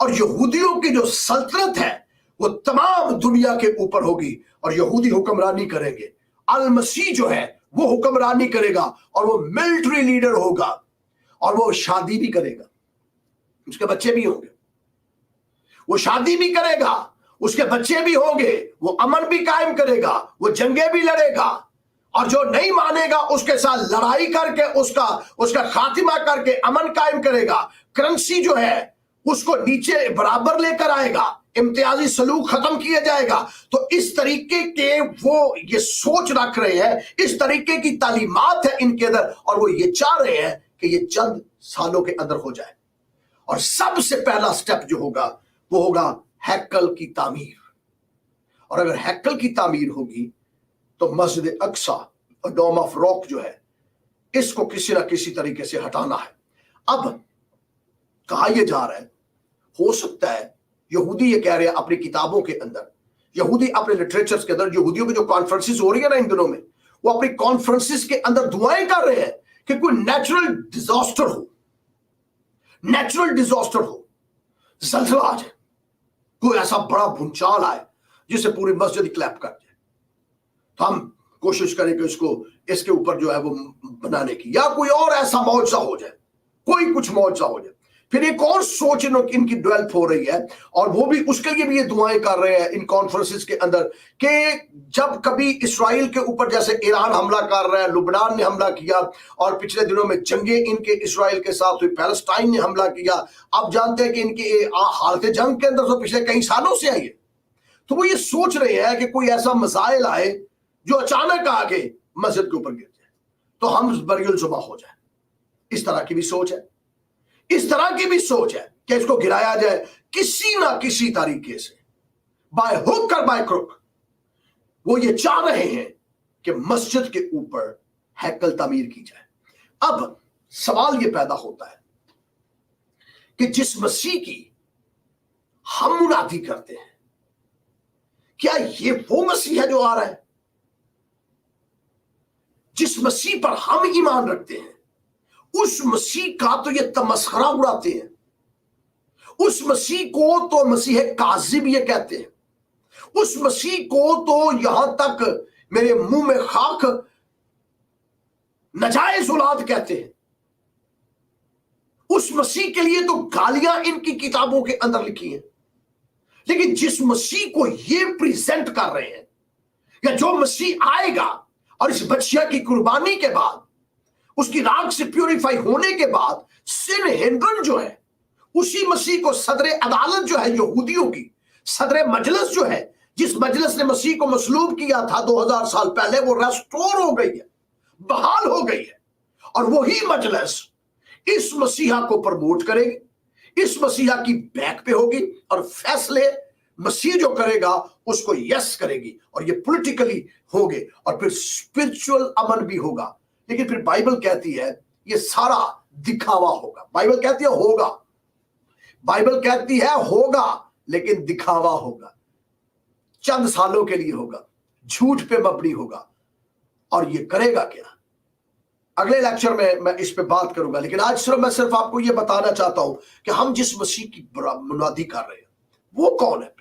और यहूदियों की जो सल्तनत है वो तमाम दुनिया के ऊपर होगी और यहूदी हुक्मरानी करेंगे। अल मसीह जो है वो हुक्मरानी करेगा और वो मिलिट्री लीडर होगा और वो शादी भी करेगा, उसके बच्चे भी होंगे। वो शादी भी करेगा, उसके बच्चे भी होंगे, वो अमन भी कायम करेगा, वो जंगे भी लड़ेगा। और जो नहीं मानेगा उसके साथ लड़ाई करके उसका खात्मा करके अमन कायम करेगा। करेंसी जो है उसको नीचे बराबर लेकर आएगा, इम्तियाजी सलूक खत्म किया जाएगा। तो इस तरीके के वो ये सोच रख रहे हैं, इस तरीके की तालीमात है इनके अंदर और वो ये चाह रहे हैं कि ये चंद सालों के अंदर हो जाए। और सबसे पहला स्टेप जो होगा वो होगा हैकल की तामीर। और अगर हैकल की तामीर होगी तो मस्जिद अक्सा और डोम ऑफ रॉक जो है इसको किसी ना किसी तरीके से हटाना है। अब कहा यह जा रहा है, हो सकता है यहूदी ये कह रहे हैं अपनी किताबों के अंदर, यहूदी अपने लिटरेचर्स के अंदर, यहूदियों की जो कॉन्फ्रेंसिस हो रही है ना इन दिनों में, वो अपनी कॉन्फ्रेंसिस के अंदर दुआएं कर रहे हैं कि कोई नेचुरल डिजास्टर हो, नेचुरल डिजास्टर हो, जलजला आ जाए, कोई ऐसा बड़ा भूचाल आए जिसे पूरी मस्जिद क्लैप कर जाए। तो हम कोशिश करें कि इसके ऊपर जो है वो बनाने की, या कोई और ऐसा मौजज़ा हो जाए, कोई कुछ मौजज़ा हो जाए। फिर एक और सोच इनकी डेवलप हो रही है और वो भी उसके लिए भी ये दुआएं कर रहे हैं इन कॉन्फ्रेंसेस के अंदर कि जब कभी इसराइल के ऊपर जैसे ईरान हमला कर रहा है, लुबनान ने हमला किया और पिछले दिनों में जंगे इनके इसराइल के साथ हुई, पैलेस्टाइन ने हमला किया, अब जानते हैं कि इनकी हालत जंग के अंदर तो पिछले कई सालों से आई है। तो वो ये सोच रहे हैं कि कोई ऐसा मसाइल आए जो अचानक आके मस्जिद के ऊपर गिर जाए तो हम बरियल जुबा हो जाए। इस तरह की भी सोच है, इस तरह की भी सोच है कि इसको गिराया जाए किसी ना किसी तरीके से, बाय हुक और बाय क्रुक। वो ये चाह रहे हैं कि मस्जिद के ऊपर हैकल तामीर की जाए। अब सवाल ये पैदा होता है कि जिस मसीह की हम मुनादी करते हैं, क्या ये वो मसीह है जो आ रहा है? जिस मसीह पर हम ईमान रखते हैं उस मसीह का तो ये तमस्खरा उड़ाते हैं, उस मसीह को तो मसीह काजिब ये कहते हैं, उस मसीह को तो यहां तक मेरे मुंह में खाक नजायज औलाद कहते हैं। उस मसीह के लिए तो गालियां इनकी किताबों के अंदर लिखी हैं। लेकिन जिस मसीह को ये प्रेजेंट कर रहे हैं, या जो मसीह आएगा और इस बच्चिया की कुर्बानी के बाद उसकी राख से प्यूरिफाई होने के बाद सिनहेड्रिन जो है, उसी मसीह को सदर अदालत जो है यहूदियों की, सदर मजलिस जो है, जिस मजलिस ने मसीह को मसलूब किया था 2000 साल पहले, वो रेस्टोर हो गई है, बहाल हो गई है। और वही मजलिस इस मसीहा को प्रमोट करेगी, इस मसीहा की बैक पे होगी और फैसले मसीह जो करेगा उसको यस करेगी, और ये पॉलिटिकली होंगे और फिर स्पिरिचुअल अमन भी होगा। लेकिन फिर बाइबल कहती है ये सारा दिखावा होगा। बाइबल कहती है होगा, बाइबल कहती है होगा, लेकिन दिखावा होगा, चंद सालों के लिए होगा, झूठ पे मबनी होगा। और ये करेगा क्या, अगले लेक्चर में मैं इस पे बात करूंगा। लेकिन आज मैं सिर्फ आपको ये बताना चाहता हूं कि हम जिस मसीह की मुनादी कर रहे हैं वो कौन है।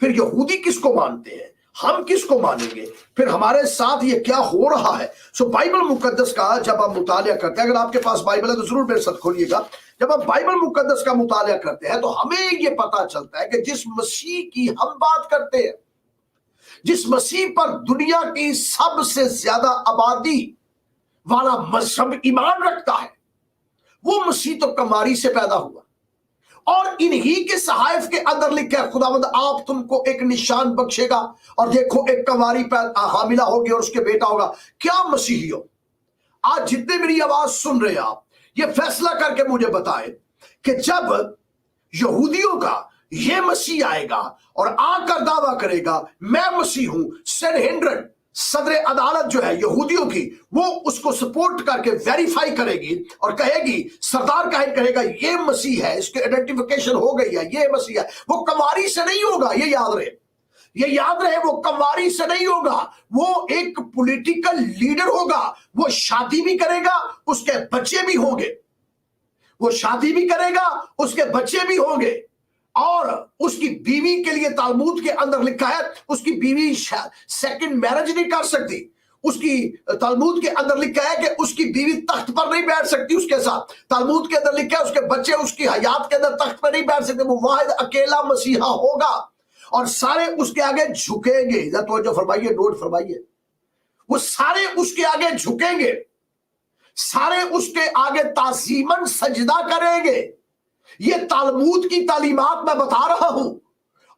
फिर यहूदी किसको मानते हैं, हम किसको मानेंगे, फिर हमारे साथ ये क्या हो रहा है। सो बाइबल मुकद्दस का जब आप मुतालिया करते हैं, अगर आपके पास बाइबल है तो जरूर मेरे साथ खोलिएगा, जब आप बाइबल मुकद्दस का मुतालिया करते हैं तो हमें ये पता चलता है कि जिस मसीह की हम बात करते हैं, जिस मसीह पर दुनिया की सबसे ज्यादा आबादी वाला मजहब ईमान रखता है, वो मसीह तो कमारी से पैदा हुआ और इन्हीं के सहायफ के अंदर लिखा है खुदावंद आप तुमको एक निशान बख्शेगा और देखो एक कंवारी हामिला होगी और उसके बेटा होगा। क्या मसीहियों, आज जितने मेरी आवाज सुन रहे हैं आप, ये फैसला करके मुझे बताएं कि जब यहूदियों का ये मसीह आएगा और आकर दावा करेगा मैं मसीह हूं, सनहेड्रिन सदर अदालत जो है यहूदियों की, वो उसको सपोर्ट करके वेरीफाई करेगी और कहेगी, सरदार कायद करेगा ये मसीह है, इसके आइडेंटिफिकेशन हो गई है, ये मसीह है। वो कंवारी से नहीं होगा, ये याद रहे, ये याद रहे, वो कंवारी से नहीं होगा, वो एक पॉलिटिकल लीडर होगा। वो शादी भी करेगा, उसके बच्चे भी होंगे, वो शादी भी करेगा, उसके बच्चे भी होंगे। और उसकी बीवी के लिए तालमूद के अंदर लिखा है उसकी बीवी सेकंड मैरिज नहीं कर सकती। उसकी तालमूद के अंदर लिखा है कि उसकी बीवी तख्त पर नहीं बैठ सकती उसके साथ। तालमूद के अंदर लिखा है उसके बच्चे उसकी हयात के अंदर तख्त पर नहीं बैठ सकते। वो वाहिद अकेला मसीहा होगा और सारे उसके आगे झुकेंगे। तो जो फरमाइए, नोट फरमाइए, वो सारे उसके आगे झुकेंगे, सारे उसके आगे ताजीमन सजदा करेंगे। ये तालमूद की तालीमात मैं बता रहा हूं।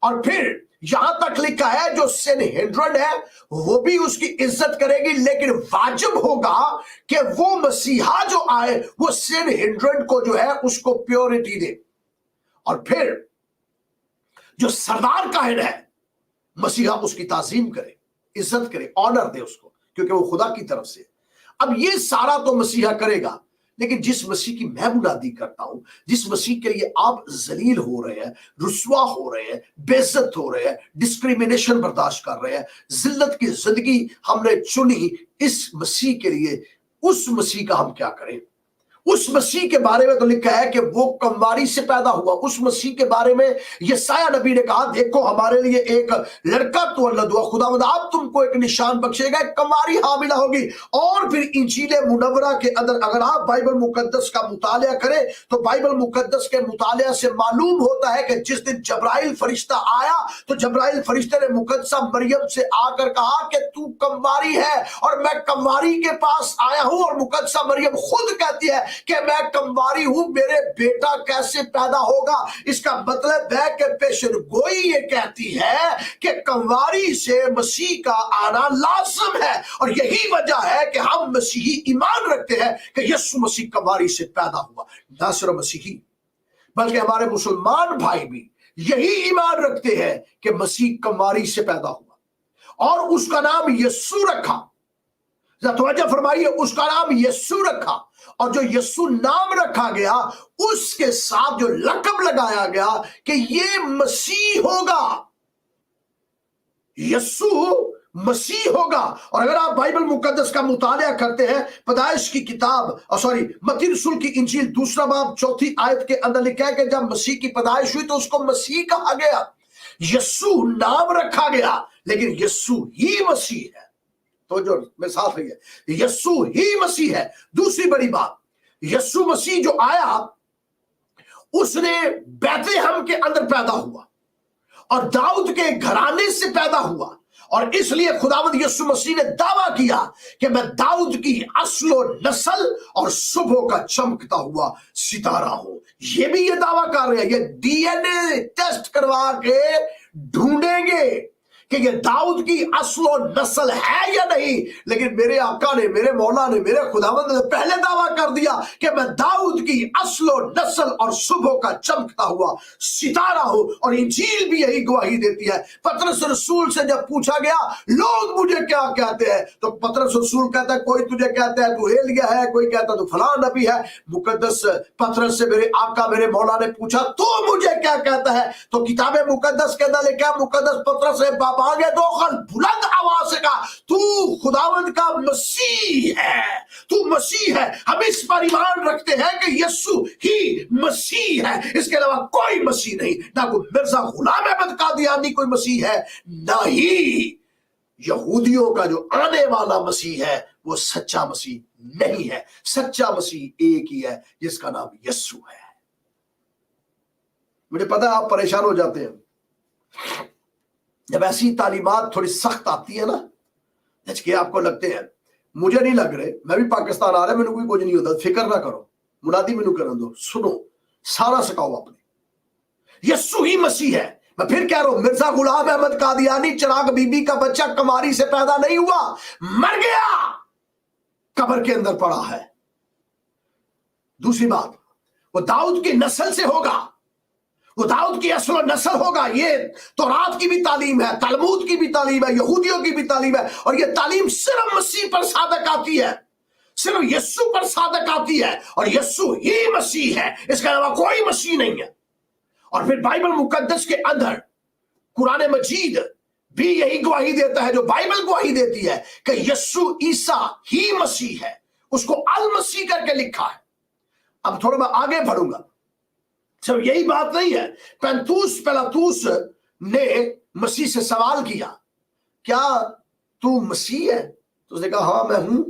और फिर यहां तक लिखा है जो सेनहेड्रिन है वो भी उसकी इज्जत करेगी, लेकिन वाजिब होगा कि वो मसीहा जो आए वो सेनहेड्रिन को जो है उसको प्योरिटी दे। और फिर जो सरदार काहिन है मसीहा उसकी ताजीम करे, इज्जत करे, ऑनर दे उसको, क्योंकि वो खुदा की तरफ से। अब ये सारा तो मसीहा करेगा, लेकिन जिस मसीह की मैं मुनादी करता हूं, जिस मसीह के लिए आप जलील हो रहे हैं, रुस्वा हो रहे हैं, बेइज्जत हो रहे हैं, डिस्क्रिमिनेशन बर्दाश्त कर रहे हैं, जिल्लत की जिंदगी हमने चुनी, इस मसीह के लिए उस मसीह का हम क्या करें? उस मसीह के बारे में तो लिखा है कि वो कंवारी से पैदा हुआ। उस मसीह के बारे में यशायाह नबी ने कहा, देखो हमारे लिए एक लड़का तुवल्लद हुआ, खुदावंद आप तुमको एक निशान बख्शेगा, एक कंवारी हामिला होगी। और फिर इंजील मुनव्वरा के अंदर अगर आप बाइबल मुकद्दस का मुतालिया करें तो बाइबल मुकद्दस के मुतालिया से मालूम होता है कि जिस दिन जब्राइल फरिश्ता आया तो जब्राइल फरिश्ते ने मुकद्दसा मरियम से आकर कहा कि तू कंवारी है और मैं कंवारी के पास आया हूं। और मुकद्दसा मरियम खुद कहती है कि मैं कंवारी हूं, मेरे बेटा कैसे पैदा होगा? इसका मतलब है कि पेशन गोई ये कहती है कि कंवारी से मसीह का आना लाज़िम है। और यही वजह है कि हम मसीही ईमान रखते हैं कि यीशु मसीह कंवारी से पैदा हुआ। ना सिर्फ मसीही बल्कि हमारे मुसलमान भाई भी यही ईमान रखते हैं कि मसीह कंवारी से पैदा हुआ और उसका नाम यीशु रखा। तवज्जो फरमाइए, उसका नाम यीशु रखा। और जो यीशु नाम रखा गया उसके साथ जो लक़ब लगाया गया कि ये मसीह होगा, यीशु मसीह होगा। और अगर आप बाइबल मुकद्दस का मुतालिया करते हैं, पैदाइश की किताब मत्ती रसूल की इंजील 2 बाब 4 आयत के अंदर लिखा है कि जब मसीह की पैदाइश हुई तो उसको मसीह कहा गया, यीशु नाम रखा गया, लेकिन यीशु ही मसीह है। तो जो मेरे साथ रही है, यीशु ही मसीह है। दूसरी बड़ी बात, यीशु मसीह जो आया उसने बैतलहम के अंदर पैदा हुआ और दाऊद के घराने से पैदा हुआ। और इसलिए खुदावंद यीशु मसीह ने दावा किया कि मैं दाऊद की अस्लो नस्ल और सुबह का चमकता हुआ सितारा हूं। ये भी ये दावा कर रहे हैं, ये डीएनए टेस्ट करवा के ढूंढेंगे कि ये दाऊद की अस्लो नस्ल है या नहीं। लेकिन मेरे आका ने, मेरे मौला ने, मेरे खुदावंद ने पहले दावा कर दिया कि मैं दाऊद की अस्लो नस्ल और सुबह का चमकता हुआ सितारा हूं। और इंजील भी यही गवाही देती है। पतरस रसूल से जब पूछा गया लोग मुझे क्या कहते हैं, तो पतरस रसूल कहता है कोई तुझे कहता है तू एलिया है, कोई कहता है तू फलां नबी है। मुकद्दस पतरस से मेरे आका, मेरे मौला ने पूछा तू मुझे क्या कहता है, तो किताब मुकद्दस के अंदर लिखा है, मुकद्दस पतरस से आगे दो खल बुलंद आवाज से कहा तू खुदावंद का मसीह है, तू मसीह है। हम इस पर ईमान रखते हैं कि यीशु ही मसीह है, इसके अलावा कोई मसीह नहीं। ना कोई मिर्जा गुलाम अहमद कादियानी कोई मसीह है, ना ही यहूदियों का जो आने वाला मसीह है वो सच्चा मसीह नहीं है। सच्चा मसीह एक ही है जिसका नाम यीशु है। मुझे पता है आप परेशान हो जाते हैं जब ऐसी तालीमात थोड़ी सख्त आती है ना, झटके आपको लगते हैं। मुझे नहीं लग रहे, मैं भी पाकिस्तान आ रहा है, मैंने कोई कुछ नहीं होता, फिक्र ना करो, मुनादी मैनू करन दो, सुनो सारा सिखाओ अपने। यीशु ही मसीह है। मैं फिर कह रहा हूं, मिर्जा गुलाम अहमद कादियानी चिराग बीबी का बच्चा कमारी से पैदा नहीं हुआ, मर गया, कब्र के अंदर पड़ा है। दूसरी बात, वो दाऊद की नस्ल से होगा, वो दाऊद की अस्ल नस्ल होगा। ये तौरात की भी तालीम है, तलमूद की भी तालीम है, यहूदियों की भी तालीम है। और ये तालीम सिर्फ मसीह पर सादक आती है, सिर्फ यीशु पर सादक आती है, और यीशु ही मसीह है, इसके अलावा कोई मसीह नहीं है। और फिर बाइबल मुकद्दस के अंदर कुरान मजीद भी यही गवाही देता है, जो बाइबल गवाही देती है कि यीशु ईसा ही मसीह है, उसको अल मसीह करके लिखा है। अब थोड़ा मैं आगे बढ़ूंगा, सिर्फ यही बात नहीं है। पिलातुस ने मसीह से सवाल किया, क्या तू मसीह है? तो उसने कहा हाँ मैं हूं।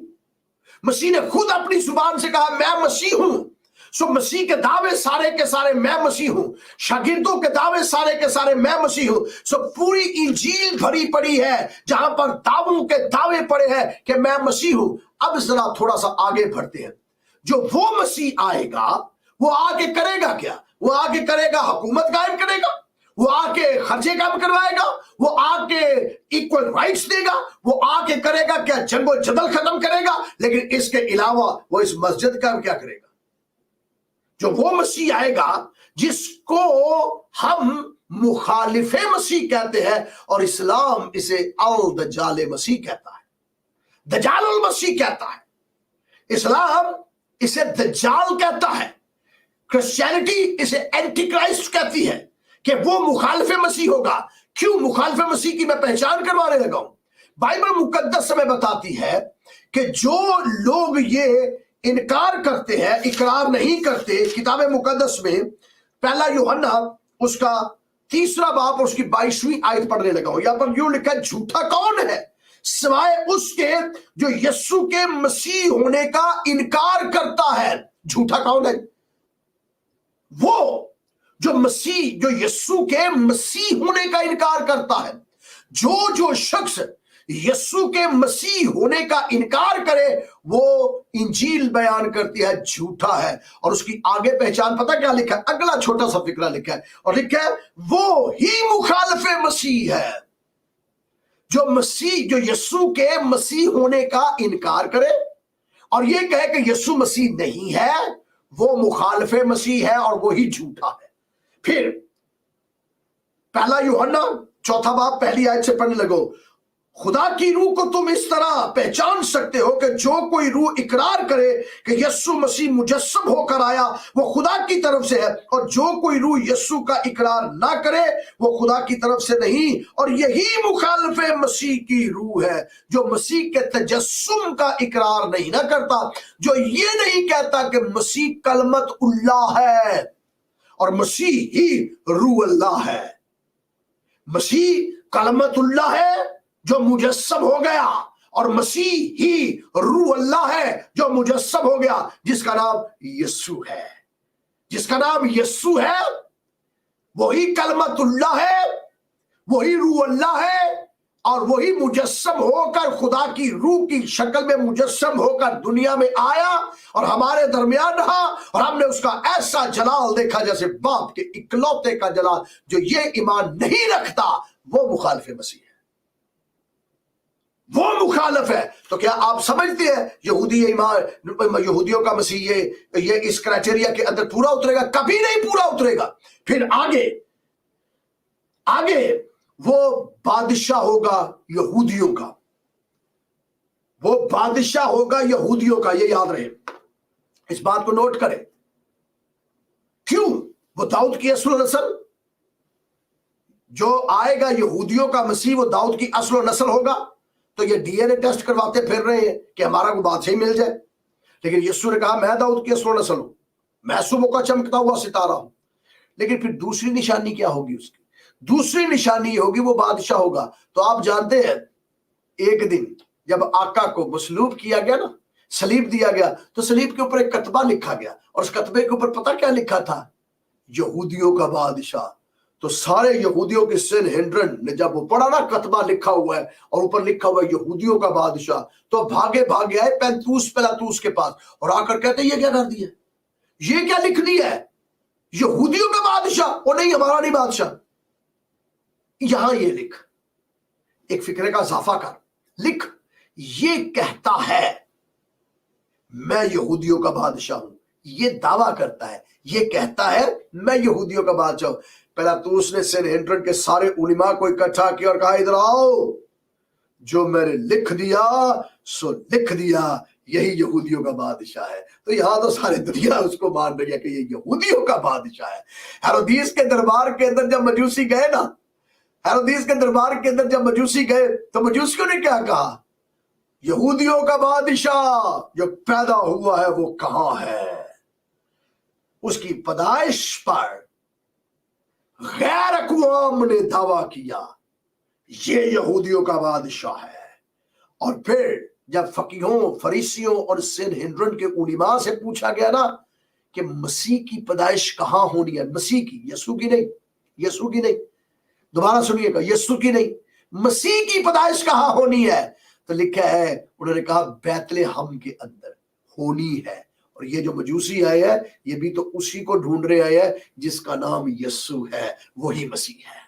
मसीह ने खुद अपनी जुबान से कहा मैं मसीह हूं। सो मसीह के दावे सारे के सारे मैं मसीह हूं, शागिर्दों के दावे सारे के सारे मैं मसीह हूं। सो पूरी इंजील भरी पड़ी है जहां पर दावों के दावे पड़े हैं कि मैं मसीह हूं। अब जरा थोड़ा सा आगे बढ़ते हैं। जो वो मसीह आएगा वो आगे करेगा क्या? वो आगे करेगा हुकूमत कायम करेगा, वो आके खर्चे काम करवाएगा, वो आके इक्वल राइट्स देगा, वो आके करेगा क्या, जंगो जदल खत्म करेगा, लेकिन इसके अलावा वो इस मस्जिद का क्या करेगा? जो वो मसीह आएगा जिसको हम मुखालिफे मसीह कहते हैं, और इस्लाम इसे अल दजाल मसीह कहता है, दजाल मसीह कहता है, इस्लाम इसे दज्जाल कहता है, क्रिश्चियनिटी इसे एंटी क्राइस्ट कहती है कि वो मुखालिफे मसीह होगा। क्यों मुखालिफे मसीह की मैं पहचान करवाने लगा हूं? बाइबल मुकद्दस में बताती है कि जो लोग ये इनकार करते हैं, इकरार नहीं करते, किताब मुकद्दस में पहला यूहन्ना उसका 3 बाब और उसकी 22वीं आयत पढ़ने लगा हूं। यहां पर यूं लिखा है, झूठा कौन है सिवाय उसके जो यीशु के मसीह होने का इनकार करता है। झूठा कौन है? वो जो यीशु के मसीह होने का इनकार करता है। जो शख्स यीशु के मसीह होने का इनकार करे वो इंजील बयान करती है झूठा है। और उसकी आगे पहचान पता क्या लिखा है? अगला छोटा सा फिक्रा लिखा है, और लिखा है वो ही मुखालिफे मसीह है। जो यीशु के मसीह होने का इनकार करे और ये कहे कि यीशु मसीह नहीं है, वो मुखालिफे मसीह है और वो ही झूठा है। फिर पहला यूहन्ना 4 बाब पहली आयत से पढ़ने लगो, खुदा की रूह को तुम इस तरह पहचान सकते हो कि जो कोई रूह इकरार करे कि यीशु मसीह मुजस्सम होकर आया वो खुदा की तरफ से है, और जो कोई रूह यीशु का इकरार ना करे वो खुदा की तरफ से नहीं। और यही मुखालिफे मसीह की रूह है जो मसीह के तजस्सुम का इकरार नहीं ना करता, जो ये नहीं कहता कि मसीह कलमत उल्लाह है और मसीह ही रूह अल्लाह है। मसीह कलमत उल्लाह है जो मुजस्सम हो गया, और मसीह ही रूह अल्लाह है जो मुजस्सम हो गया, जिसका नाम यीशु है। जिसका नाम यीशु है वही कलमतुल्लाह है, वही रूह अल्लाह है, और वही मुजस्सम होकर खुदा की रूह की शक्ल में मुजस्सम होकर दुनिया में आया और हमारे दरमियान रहा, और हमने उसका ऐसा जलाल देखा जैसे बाप के इकलौते का जलाल। जो ये ईमान नहीं रखता वो मुखालिफे मसीह है, वो मुखालिफ है। तो क्या आप समझते हैं यहूदियों का मसीह ये इस क्राइटेरिया के अंदर पूरा उतरेगा? कभी नहीं पूरा उतरेगा। फिर आगे वो बादशाह होगा यहूदियों का, वो बादशाह होगा यहूदियों का, ये याद रहे, इस बात को नोट करें। क्यों? वो दाऊद की अस्ल नस्ल, जो आएगा यहूदियों का मसीह वो दाऊद की अस्ल नस्ल होगा। तो ये डीएनए टेस्ट करवाते फिर रहे हैं कि हमारा को बादशाही मिल जाए, लेकिन यीशु ने कहा मैं दाऊद की अस्ल नस्ल हूं, मैं सुबह का चमकता हुआ सितारा हूं। लेकिन फिर दूसरी निशानी क्या होगी उसकी? दूसरी निशानी होगी वो बादशाह होगा। तो आप जानते हैं एक दिन जब आका को मसलूब किया गया ना, सलीब दिया गया, तो सलीब के ऊपर एक कतबा लिखा गया, और उस कतबे के ऊपर पता क्या लिखा था? यहूदियों का बादशाह। तो सारे यहूदियों के सनहेड्रिन ने जब वो पढ़ा ना कतबा लिखा हुआ है और ऊपर लिखा हुआ है यहूदियों का बादशाह, तो भागे आए पैंतूस पिलातूस के पास और आकर कहते ये क्या कर दिया, ये क्या लिख दिया है, यहूदियों का बादशाह? और नहीं, हमारा नहीं बादशाह, यहां ये लिख, एक फिक्रे का इजाफा कर, लिख, ये कहता है मैं यहूदियों का बादशाह हूं, ये दावा करता है, ये कहता है मैं यहूदियों का बादशाह हूं। पिलातूस ने सनहेड्रिन के सारे उलिमा को इकट्ठा किया और कहा इधर आओ, जो मैंने लिख दिया सो लिख दिया, यही यहूदियों का बादशाह है। तो यहां तो सारी दुनिया उसको मान रही है कि ये यहूदियों का बादशाह है। हेरोदिस के दरबार के अंदर जब मजूसी गए ना, हेरोदिस के दरबार के अंदर जब मजूसी गए तो मजूसियों ने क्या कहा? यहूदियों का बादशाह जो पैदा हुआ है वो कहां है? उसकी पैदाइश पर गैर अक़वाम ने दावा किया ये यहूदियों का बादशाह है। और फिर जब फकीहों, फरीसियों और सनहेड्रिन के उलिमा से पूछा गया ना कि मसीह की पैदाइश कहां होनी है, मसीह की, यीशु की नहीं, यीशु की नहीं, दोबारा सुनिएगा, यीशु की नहीं, मसीह की पैदाइश कहां होनी है? तो लिखा है, उन्होंने कहा बैतलहम के अंदर होनी है, और ये जो मजूसी आए हैं ये भी तो उसी को ढूंढ रहे आए हैं जिसका नाम यस्सु है, वही मसीह है।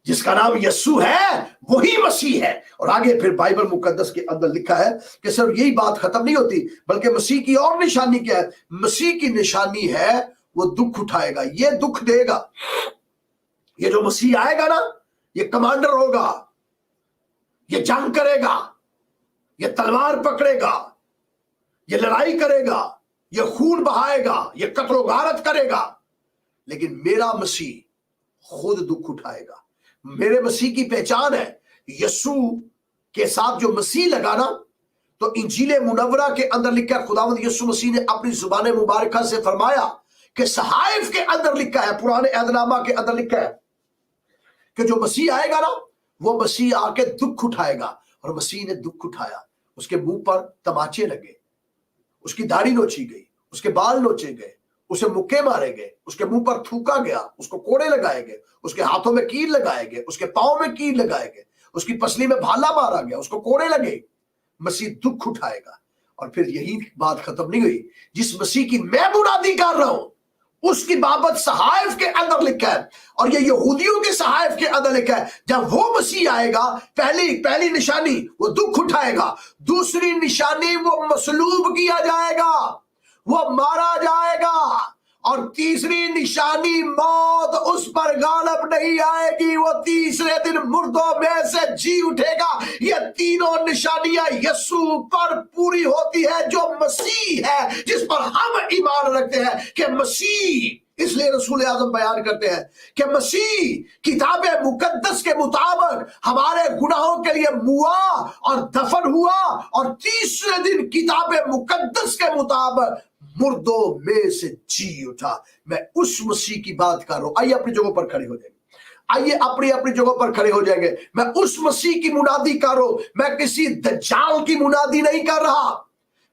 जिसका नाम यस्सु है वही मसीह है। और आगे फिर बाइबल मुकद्दस के अंदर लिखा है कि सिर्फ यही बात खत्म नहीं होती, बल्कि मसीह की और निशानी क्या है? मसीह की निशानी है वो दुख उठाएगा, ये दुख देगा। ये जो मसीह आएगा ना, ये कमांडर होगा, ये जंग करेगा, ये तलवार पकड़ेगा, ये लड़ाई करेगा, ये खून बहाएगा, ये कत्लो गारत करेगा। लेकिन मेरा मसीह खुद दुख उठाएगा। मेरे मसीह की पहचान है, यस्सु के साथ जो मसीह लगा ना, तो इंजील मुनव्वरा के अंदर लिखा है, खुदावंद यीशु मसीह ने अपनी जुबान मुबारका से फरमाया कि सहाइफ के अंदर लिखा है, पुराने अहदनामा के अंदर लिखा है कि जो मसीह आएगा ना, वो मसीह आके दुख उठाएगा। और मसीह ने दुख उठाया, उसके मुंह पर तमाचे लगे, उसकी दाढ़ी नोची गई, उसके बाल नोचे गए, उसे मुक्के मारे गए, उसके मुंह पर थूका गया, उसको कोड़े लगाए गए, उसके हाथों में कील लगाए गए, उसके पांव में कील लगाए गए, उसकी पसली में भाला मारा गया, उसको कोड़े लगे। मसीह दुख उठाएगा। और फिर यही बात खत्म नहीं हुई, जिस मसीह की मैं मुनादी कर रहा हूं उसकी बाबत सहाइफ के अंदर लिखा है, और ये यहूदियों के सहाइफ के अंदर लिखा है, जब वो मसीह आएगा पहली निशानी वो दुख उठाएगा, दूसरी निशानी वो मसलूब किया जाएगा, वो मारा जाएगा, और तीसरी निशानी मौत उस पर गालब नहीं आएगी, वो तीसरे दिन मुर्दों में से जी उठेगा। ये तीनों निशानियां यीशु पर पूरी होती है, जो मसीह है, जिस पर हम ईमान रखते हैं कि मसीह। इसलिए रसूल आज़म बयान करते हैं कि मसीह किताब मुकद्दस के मुताबिक हमारे गुनाहों के लिए मुआ और दफन हुआ, और तीसरे दिन किताब मुकद्दस के मुताबिक मुर्दों में से जी उठा। मैं उस मसीह की बात कर रहा हूं। आइए अपनी जगहों पर खड़े हो जाएंगे, आइए अपनी अपनी जगहों पर खड़े हो जाएंगे। मैं उस मसीह की मुनादी कर रहा हूं, मैं किसी दज्जाल की मुनादी नहीं कर रहा,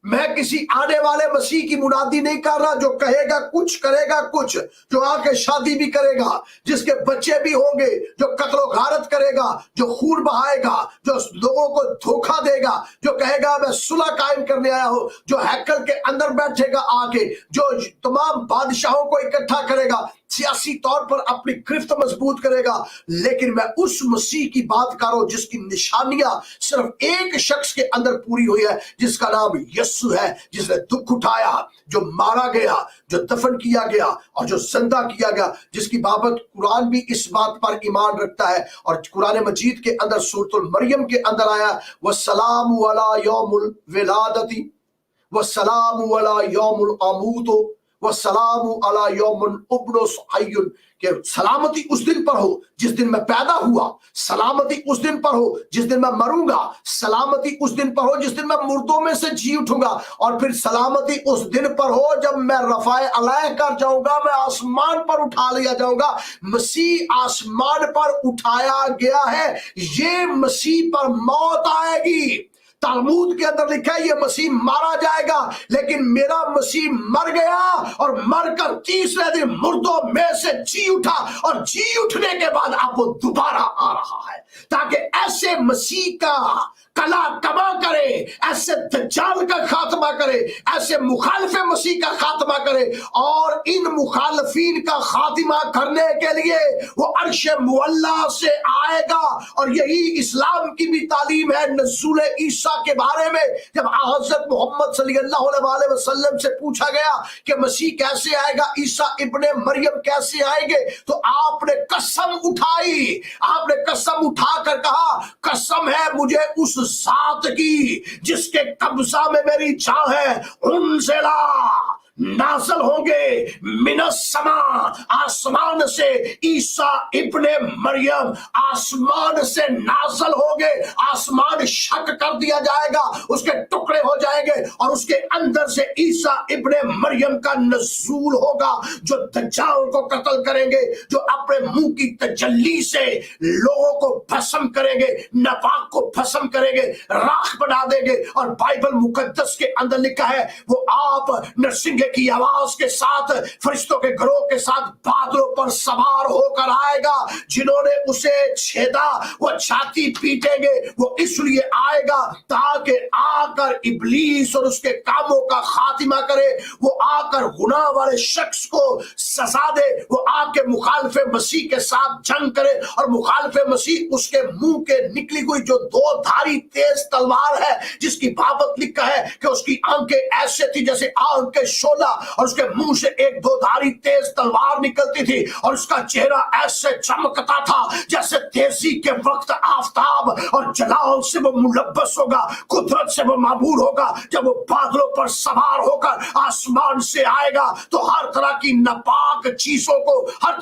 मैं किसी आने वाले मसीह की मुनादी नहीं कर रहा जो कहेगा कुछ करेगा कुछ, जो आके शादी भी करेगा, जिसके बच्चे भी होंगे, जो कत्लो गारत करेगा, जो खून बहाएगा, जो लोगों को धोखा देगा, जो कहेगा मैं सुलह कायम करने आया हूं, जो हैकल के अंदर बैठेगा आके, जो तमाम बादशाहों को इकट्ठा करेगा, सियासी तौर पर अपनी गिरफ्त मजबूत करेगा। लेकिन मैं उस मसीह की बात कर रहा हूं जिसकी निशानियां सिर्फ एक शख्स के अंदर पूरी हुई है, जिसका नाम यीशु है, जिसने दुख उठाया, जो मारा गया, जो दफन किया गया और जो जिंदा किया गया, जिसकी बाबत कुरान भी इस बात पर ईमान रखता है। और कुरान मजीद के अंदर सूरतुल मरियम के अंदर आया, वस्सलामु अला यौमुल विलादती वस्सलामु अला यौमुल अमूतो वस्सलामु अला यौमुन उब्नुस हय्युन, कि सलामती उस दिन पर हो जिस दिन मैं पैदा हुआ, सलामती उस दिन पर हो जिस दिन मैं मरूंगा, सलामती उस दिन पर हो जिस दिन मैं मुर्दों में से जी उठूंगा, और फिर सलामती उस दिन पर हो जब मैं रफाए अलैह कर जाऊंगा, मैं आसमान पर उठा लिया जाऊंगा। मसीह आसमान पर उठाया गया है, ये मसीह पर मौत आएगी। तालमूद के अंदर लिखा है ये मसीह मारा जाएगा, लेकिन मेरा मसीह मर गया और मरकर तीसरे दिन मुर्दों में से जी उठा, और जी उठने के बाद अब वो दोबारा आ रहा है, ताकि ऐसे मसीह का कला कमा करे, ऐसे दज्जाल का खात्मा करे, ऐसे मुखालिफ मसीह का खात्मा करे, और इन मुखालिफीन का खात्मा करने के लिए वो अर्श मुअल्ला से आएगा। और यही इस्लाम की भी तालीम है। नज़ूल ईसा के बारे में जब हज़रत मोहम्मद सल्लल्लाहु अलैहि वसल्लम से पूछा गया कि मसीह कैसे आएगा, ईसा इब्ने मरियम कैसे आएंगे, तो आपने कसम उठाई, आपने कसम उठाकर कहा, कसम है मुझे उस ज़ात की जिसके कब्जा में मेरी जान है, उनसे ला नाज़िल होंगे मिनस समा, आसमान से ईसा इब्ने मरियम आसमान से नाज़िल होंगे। आसमान शक कर दिया जाएगा, उसके टुकड़े हो जाएंगे, और उसके अंदर से ईसा इब्ने मरियम का नज़ूल होगा, जो दज्जाल को कत्ल करेंगे, जो अपने मुंह की तजल्ली से लोगों को भस्म करेंगे, नपाक को भस्म करेंगे, राख बना देंगे। और बाइबल मुकद्दस के अंदर लिखा है वो आप नरसिंह नरसिंगे की आवाज के साथ फरिश्तों के ग्रोह के साथ बादलों पर सवार होकर आएगा। जिन्होंने उसे छेदा वो छाती पीटेंगे। वो इसलिए आएगा ताकि आकर इब्लीस और उसके कामों का खातिमा करे। वो आकर गुनाह वाले शख्स को सजा दे। वो आके मुखालिफ मसीह के साथ जंग करे और मुखालिफ मसीह उसके मुंह के निकली हुई जो दो धारी तेज तलवार है, जिसकी बाबत लिखा है कि उसकी आंखें ऐसे थी जैसे आग के शोला और उसके मुंह से एक दो धारी तेज तलवार निकलती थी और उसका चेहरा ऐसे चमकता था जैसे तेजी के वक्त आफताब, और जलाल से वो मुलब्बस होगा, कुदरत से वो माबूर होगा। जब वो बादलों पर सवार होकर आसमान से आएगा तो हर तरह की नापाक चीजों को, हर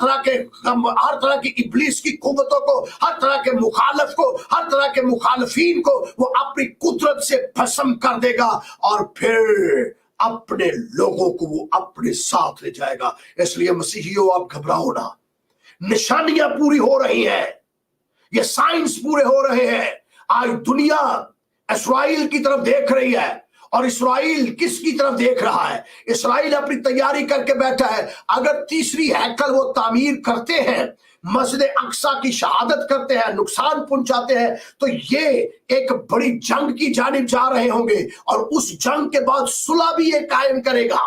तरह की इब्लीस की कुव्वतों को, हर तरह के मुखालिफ को, हर तरह के मुखालिफीन को वो अपनी कुदरत से भस्म कर देगा और फिर अपने लोगों को वो अपने साथ ले जाएगा। इसलिए मसीहियों, आप घबराओ ना। निशानियां पूरी हो रही हैं, ये साइंस पूरे हो रहे हैं। आज दुनिया इस्राएल की तरफ देख रही है। और इस्राएल किसकी तरफ देख रहा है? इस्राएल अपनी तैयारी करके बैठा है। अगर तीसरी हैकल वो तामीर करते हैं, मस्जिद अक्सा की शहादत करते हैं, नुकसान पहुंचाते हैं, तो ये एक बड़ी जंग की जानिब जा रहे होंगे। और उस जंग के बाद सुलह भी ये कायम करेगा,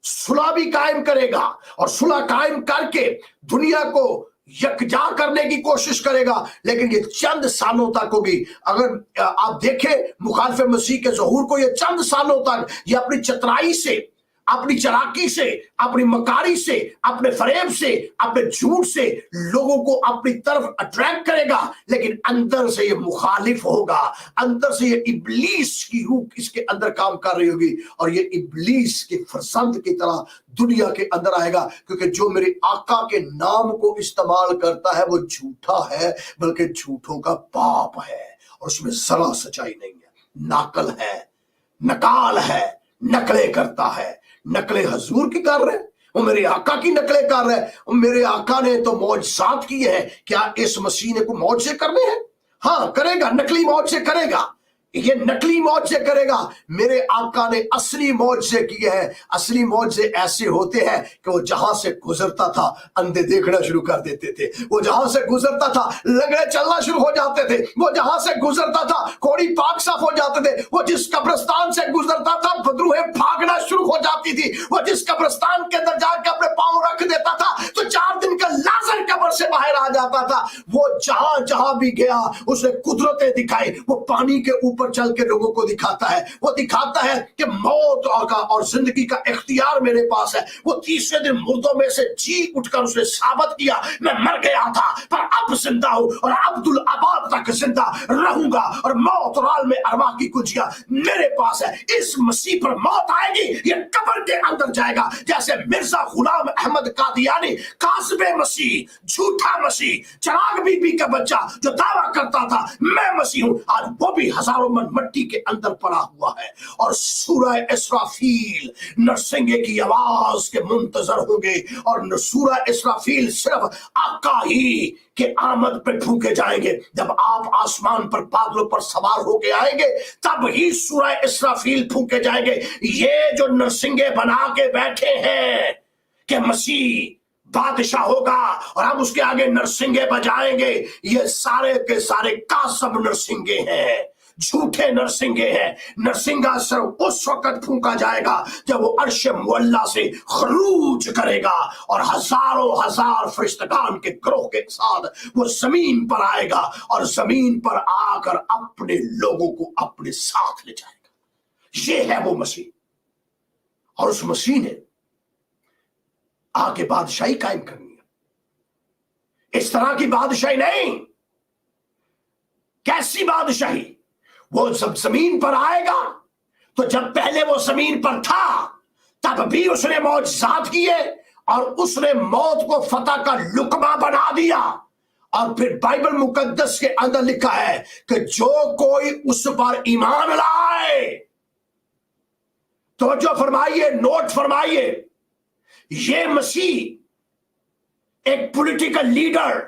सुलह भी कायम करेगा और सुलह कायम करके दुनिया को यकजा करने की कोशिश करेगा। लेकिन ये चंद सालों तक होगी। अगर आप देखें मुखालिफ मसीह के ज़हूर को, ये चंद सालों तक ये अपनी चतुराई से, अपनी चालाकी से, अपनी मकारी से, अपने फरेब से, अपने झूठ से लोगों को अपनी तरफ अट्रैक्ट करेगा। लेकिन अंदर से ये मुखालिफ होगा, अंदर से ये इब्लीस की रूह इसके अंदर काम कर रही होगी और ये इब्लीस के फरसंद की तरह दुनिया के अंदर आएगा। क्योंकि जो मेरे आका के नाम को इस्तेमाल करता है वो झूठा है, बल्कि झूठों का बाप है और उसमें जरा सच्चाई नहीं है। नाकल है, नकाल है, नकलें करता है। नकलें हजूर की कर रहे हैं, वो मेरे आका की नकलें कर रहे हैं। मेरे आका ने तो मौजज़ात किए हैं, क्या इस मसीह ने को मौज से करने हैं? हाँ करेगा, नकली मौज से करेगा, ये नकली मौज से करेगा। मेरे आका ने असली मौज से किए हैं। असली मौज से ऐसे होते हैं कि वो जहां से गुजरता था अंधे देखना शुरू कर देते थे, वो जहां से गुजरता था लंगड़े चलना शुरू हो जाते थे, वो जहां से गुजरता था कोड़ी पाक साफ हो जाते थे, वो जिस कब्रिस्तान से गुजरता था बदरूहें भागना शुरू हो जाती थी, वो जिस कब्रिस्तान के अंदर जाकर अपने पांव रख देता था तो 4 दिन का लाजर कब्र से बाहर आ जाता था। वो जहां जहां भी गया उसने कुदरतें दिखाई। वो पानी के ऊपर चल के लोगों को दिखाता है, वो दिखाता है कि मौत और जिंदगी का इख्तियार मेरे पास है। वो तीसरे दिन मुर्दों में से जी उठकर उसने साबित किया, मैं मर गया था पर अब जिंदा हूं और अब्दुल आबाद तक जिंदा रहूंगा और मौत और आलम अरवाह की कुंजियां मेरे पास है। इस मसीह पर मौत आएगी, ये कब्र के अंदर जाएगा। जैसे मिर्जा गुलाम अहमद कादियानी, कासिबे मसीह, झूठा मसीह, चिराग बीबी का बच्चा जो दावा करता था मैं मसीह हूं, आज वो भी हजारों मन मट्टी के अंदर पड़ा हुआ है। और सूरह इसराफील नरसिंगे की आवाज के मुंतजर होंगे और सूरह इसराफील सिर्फ आका ही के आमद पे फूके जाएंगे। जब आप आसमान पर बादलों पर सवार होके आएंगे तब ही सूरह इसराफील फूके जाएंगे। ये जो नरसिंगे बना के बैठे हैं कि मसीह बादशाह होगा और हम उसके आगे नरसिंगे बजाएंगे, ये सारे के सारे कासब नरसिंगे हैं, झूठे नरसिंगे हैं। नरसिंगा सिर्फ उस वक्त फूंका जाएगा जब वो अर्श मुअल्ला से खरूज करेगा और हजारों हजार फरिश्तगान के ग्रोह के साथ वो जमीन पर आएगा और जमीन पर आकर अपने लोगों को अपने साथ ले जाएगा। ये है वो मसीह। और उस मसीह ने आके बादशाही कायम करनी है। इस तरह की बादशाही नहीं। कैसी बादशाही? वो जब जमीन पर आएगा तो जब पहले वो जमीन पर था तब भी उसने मौजज़ात किए और उसने मौत को फतह का लुकमा बना दिया। और फिर बाइबल मुकद्दस के अंदर लिखा है कि जो कोई उस पर ईमान लाए, तो जो फरमाइए, नोट फरमाइए, ये मसीह एक पॉलिटिकल लीडर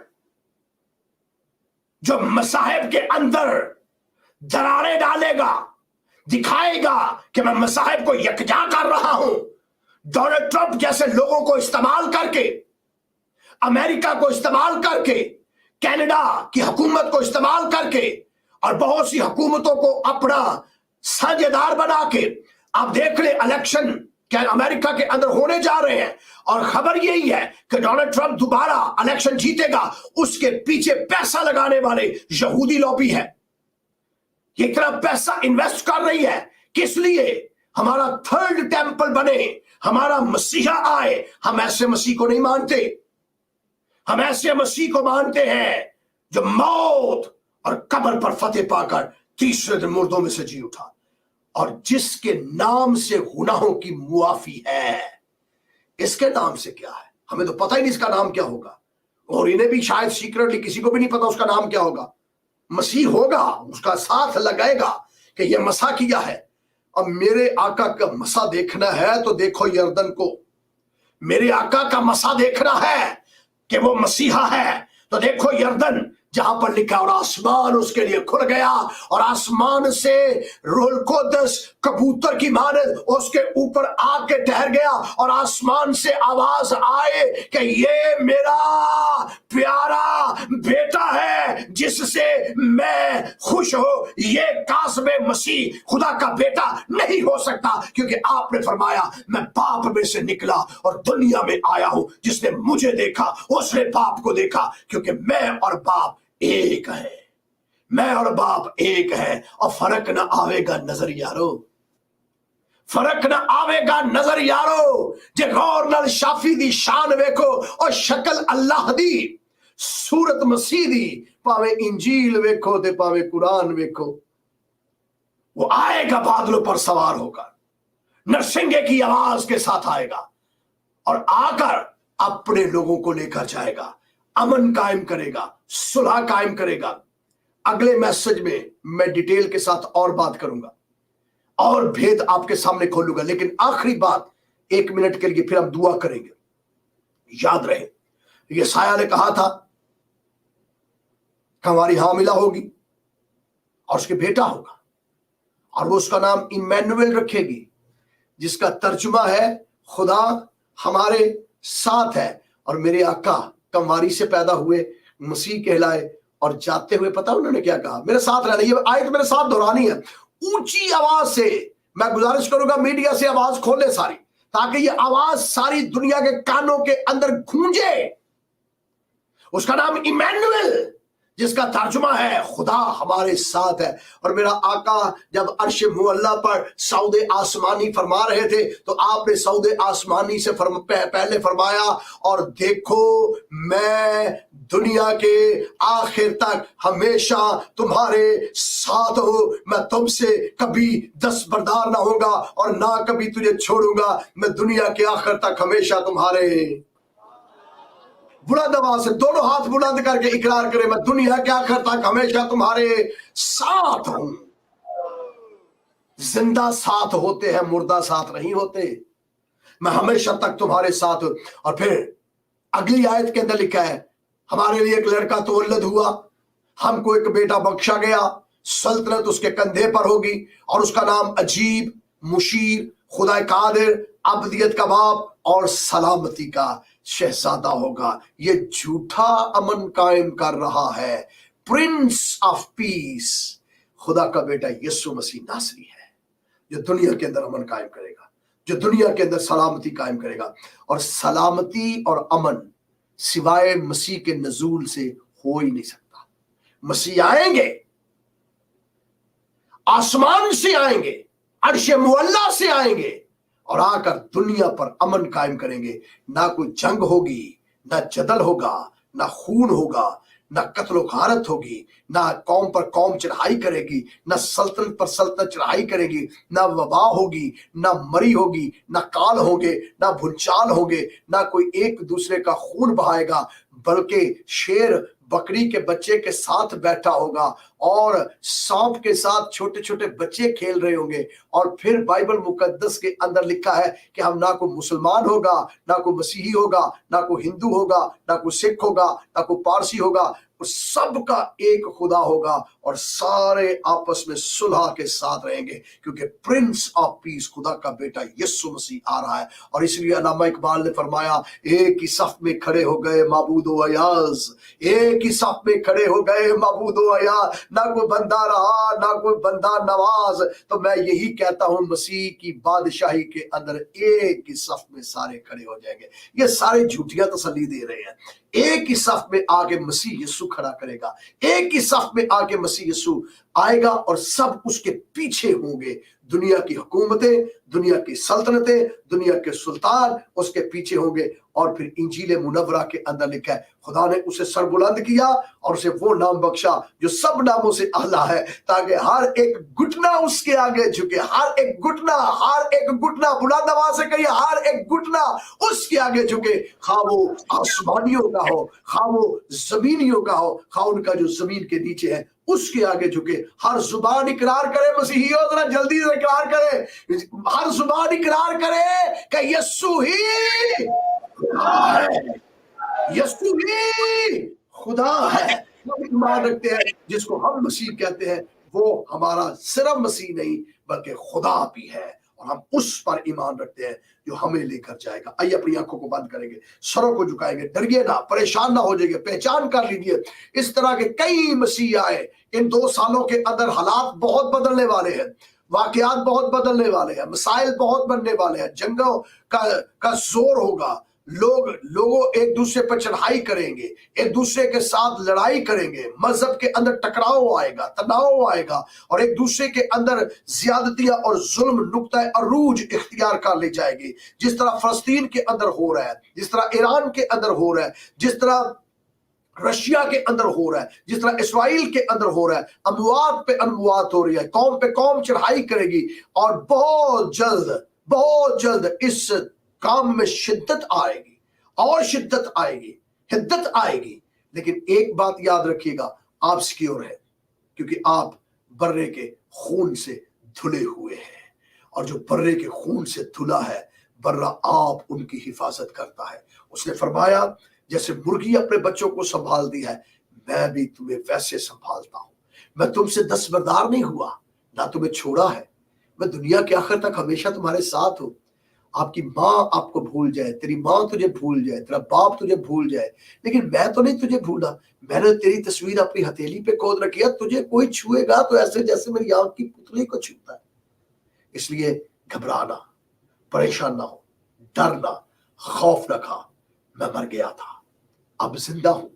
जो मसाहिब के अंदर दरारें डालेगा, दिखाएगा कि मैं मसाहिब को यकजा कर रहा हूं, डोनाल्ड ट्रंप जैसे लोगों को इस्तेमाल करके, अमेरिका को इस्तेमाल करके, कनाडा की हुकूमत को इस्तेमाल करके और बहुत सी हुकूमतों को अपना साझेदार बना के, आप देख ले इलेक्शन क्या अमेरिका के अंदर होने जा रहे हैं और खबर यही है कि डोनाल्ड ट्रंप दोबारा इलेक्शन जीतेगा। उसके पीछे पैसा लगाने वाले यहूदी लॉबी है। ये इतना पैसा इन्वेस्ट कर रही है किस लिए? हमारा थर्ड टेंपल बने, हमारा मसीहा आए। हम ऐसे मसीह को नहीं मानते। हम ऐसे मसीह को मानते हैं जो मौत और कब्र पर फतेह पाकर तीसरे दिन मुर्दों में से जी उठा, और जिसके नाम से गुनाहों की मुआफी है। इसके नाम से क्या है हमें तो पता ही नहीं, इसका नाम क्या होगा, और इन्हें भी शायद सीक्रेटली किसी को भी नहीं पता उसका नाम क्या होगा। मसीह होगा, उसका साथ लगाएगा कि यह मसा किया है। अब मेरे आका का मसा देखना है तो देखो यरदन को। मेरे आका का मसा देखना है कि वो मसीहा है तो देखो यरदन, जहां पर लिखा और आसमान उसके लिए खुल गया और आसमान से रूहुल कुद्दस कबूतर की मानद उसके ऊपर आके ठहर गया और आसमान से आवाज आए कि ये मेरा प्यारा बेटा है जिससे मैं खुश हूं। ये काज़िम मसीह खुदा का बेटा नहीं हो सकता, क्योंकि आपने फरमाया मैं पाप में से निकला और दुनिया में आया हूं। जिसने मुझे देखा उसने पाप को देखा, क्योंकि मैं और बाप एक है। मैं और बाप एक है और फर्क ना आवेगा नजर यारो, फर्क ना आवेगा नजर यारो। जे गौर नाल शाफी दी शान वेखो और शक्ल अल्लाह दी, सूरत मसीह दी, पावे इंजील वेखो ते पावे कुरान वेखो। वो आएगा बादलों पर सवार होकर, नरसिंगे की आवाज के साथ आएगा और आकर अपने लोगों को लेकर जाएगा, अमन कायम करेगा, सुलह कायम करेगा। अगले मैसेज में मैं डिटेल के साथ और बात करूंगा और भेद आपके सामने खोलूंगा, लेकिन आखिरी बात 1 मिनट के लिए फिर हम दुआ करेंगे। याद रहे यशायाह ने कहा था कि हमारी हामिला होगी और उसके बेटा होगा और वो उसका नाम इम्मानुएल रखेगी, जिसका तर्जुमा है खुदा हमारे साथ है। और मेरे आका कंवारी से पैदा हुए, मसीह कहलाए और जाते हुए पता उन्होंने क्या कहा, मेरे साथ रहना। ये आयत मेरे साथ दोहरानी है ऊंची आवाज से। मैं गुजारिश करूंगा मीडिया से आवाज खोले सारी, ताकि ये आवाज सारी दुनिया के कानों के अंदर गूंजे। उसका नाम इम्मानुएल, जिसका तर्जुमा है खुदा हमारे साथ है। और मेरा आका जब अर्श मुअल्ला पर सऊदे आसमानी फरमा रहे थे तो आपने सऊदे आसमानी से पहले फरमाया, और देखो मैं दुनिया के आखिर तक हमेशा तुम्हारे साथ हूं, मैं तुमसे कभी दस्तबरदार ना होगा और ना कभी तुझे छोड़ूंगा, मैं दुनिया के आखिर तक हमेशा तुम्हारे। बुलंद आवाज से दोनों हाथ बुलंद करके इकरार करे, मैं दुनिया के आखिर तक हमेशा तुम्हारे साथ हूं। जिंदा साथ होते हैं, मुर्दा साथ नहीं होते। मैं हमेशा तक तुम्हारे साथ हूं। और फिर अगली आयत के अंदर लिखा है, हमारे लिए एक लड़का तवल्लद हुआ, हमको एक बेटा बख्शा गया, सल्तनत उसके कंधे पर होगी और उसका नाम अजीब, मुशीर, खुदा कादिर, अब्दियत का बाप और सलामती का शहजादा होगा। ये झूठा अमन कायम कर रहा है। प्रिंस ऑफ पीस खुदा का बेटा यीशु मसीह नासरी है, जो दुनिया के अंदर अमन कायम करेगा, जो दुनिया के अंदर सलामती कायम करेगा। और सलामती और अमन सिवाय मसीह के नजूल से हो ही नहीं सकता। मसीह आएंगे, आसमान से आएंगे, अर्श मुअल्ला से आएंगे और आकर दुनिया पर अमन कायम करेंगे। ना कोई जंग होगी, ना जदल होगा, ना खून होगा, ना कत्लो गारत होगी, ना कौम पर कौम चढ़ाई करेगी, ना सल्तनत पर सल्तनत चढ़ाई करेगी, ना वबा होगी, ना मरी होगी, ना काल होंगे, ना भूचाल होंगे, ना कोई एक दूसरे का खून बहाएगा, बल्कि शेर बकरी के बच्चे के साथ बैठा होगा और सांप के साथ छोटे छोटे बच्चे खेल रहे होंगे। और फिर बाइबल मुकद्दस के अंदर लिखा है कि हम ना कोई मुसलमान होगा, ना कोई मसीही होगा, ना कोई हिंदू होगा, ना कोई सिख होगा, ना कोई पारसी होगा, उस सब का एक खुदा होगा और सारे आपस में सुलह के साथ रहेंगे, क्योंकि प्रिंस ऑफ पीस खुदा का बेटा यीशु मसीह आ रहा है। और इसलिए अल्लामा इकबाल ने फरमाया, एक ही सफ में खड़े हो गए माबूदो अयाज, एक ही सफ में खड़े हो गए माबूदो अयाज, ना कोई बंदा रहा ना कोई बंदा नवाज। तो मैं यही कहता हूं, मसीह की बादशाही के अंदर एक ही सफ में सारे खड़े हो जाएंगे। ये सारे झूठियां तसल्ली दे रहे हैं। एक ही सफ में आगे मसीह यीशु खड़ा करेगा, एक ही सफ में आगे मसीह यीशु आएगा और सब उसके पीछे होंगे। दुनिया की हुकूमतें, दुनिया की सल्तनतें, दुनिया के सुल्तान उसके पीछे होंगे। और फिर इंजील मुनव्वरा के अंदर लिखा है, खुदा ने उसे सरबुलंद किया और उसे वो नाम बख्शा जो सब नामों से आला है, ताकि हर एक घुटना उसके आगे झुके। हर एक घुटना, हर एक घुटना, बुलंद आवाज से कहिए, हर एक घुटना उसके आगे झुके। खा वो आसमानियों का हो, खा वो जमीनियों का हो, खा उनका जो जमीन के नीचे है उसके आगे झुके। हर जुबान इकरार करे, मसीहियों जरा जल्दी से इकरार करे, हर जुबान इकरार करे कि यीशु ही खुदा है, यीशु ही खुदा है। हम ईमान रखते हैं, जिसको हम मसीह कहते हैं वो हमारा सिर्फ मसीह नहीं बल्कि खुदा भी है, और हम उस पर ईमान रखते हैं जो हमें लेकर जाएगा। आइए अपनी आंखों को बंद करेंगे, सरों को झुकाएंगे, डरिए ना, परेशान ना हो जाइए, पहचान कर लीजिए इस तरह के कई मसीह आए। इन 2 सालों के अंदर हालात बहुत बदलने वाले हैं, वाकयात बहुत बदलने वाले हैं, मसाइल बहुत बनने वाले हैं, जंगों का जोर होगा, लोगों एक दूसरे पर चढ़ाई करेंगे, एक दूसरे के साथ लड़ाई करेंगे, मजहब के अंदर टकराव आएगा, तनाव आएगा, और एक दूसरे के अंदर ज्यादतियां और जुल्म नुक्ता अरूज इख्तियार कर ली जाएगी। जिस तरह फलस्तीन के अंदर हो रहा है, जिस तरह ईरान के अंदर हो रहा है, जिस तरह रशिया के अंदर हो रहा है, जिस तरह इसराइल के अंदर हो रहा है, अमवात पे अमवात हो रही है, कौम पे कौम चढ़ाई करेगी। और बहुत जल्द इस काम में शिद्दत आएगी और शिद्दत आएगी, हिद्दत आएगी। लेकिन एक बात याद रखिएगा, आप सिक्योर है, क्योंकि आप बर्रे के खून से धुले हुए हैं, और जो बर्रे के खून से धुला है, बर्रा आप उनकी हिफाजत करता है। उसने फरमाया, जैसे मुर्गी अपने बच्चों को संभालती है, मैं भी तुम्हें वैसे संभालता हूं। मैं तुमसे दस्तबरदार नहीं हुआ, ना तुम्हें छोड़ा है, मैं दुनिया के आखिर तक हमेशा तुम्हारे साथ हूं। आपकी माँ आपको भूल जाए, तेरी माँ तुझे भूल जाए, तेरा बाप तुझे भूल जाए, लेकिन मैं तो नहीं तुझे भूला। मैंने तेरी तस्वीर अपनी हथेली पे खोद रखी है, तुझे कोई छुएगा तो ऐसे जैसे मेरी आंख की पुतली को छूता है। इसलिए घबराना, परेशान ना हो, डरना, खौफ न खा। मैं मर गया था, अब जिंदा हूं,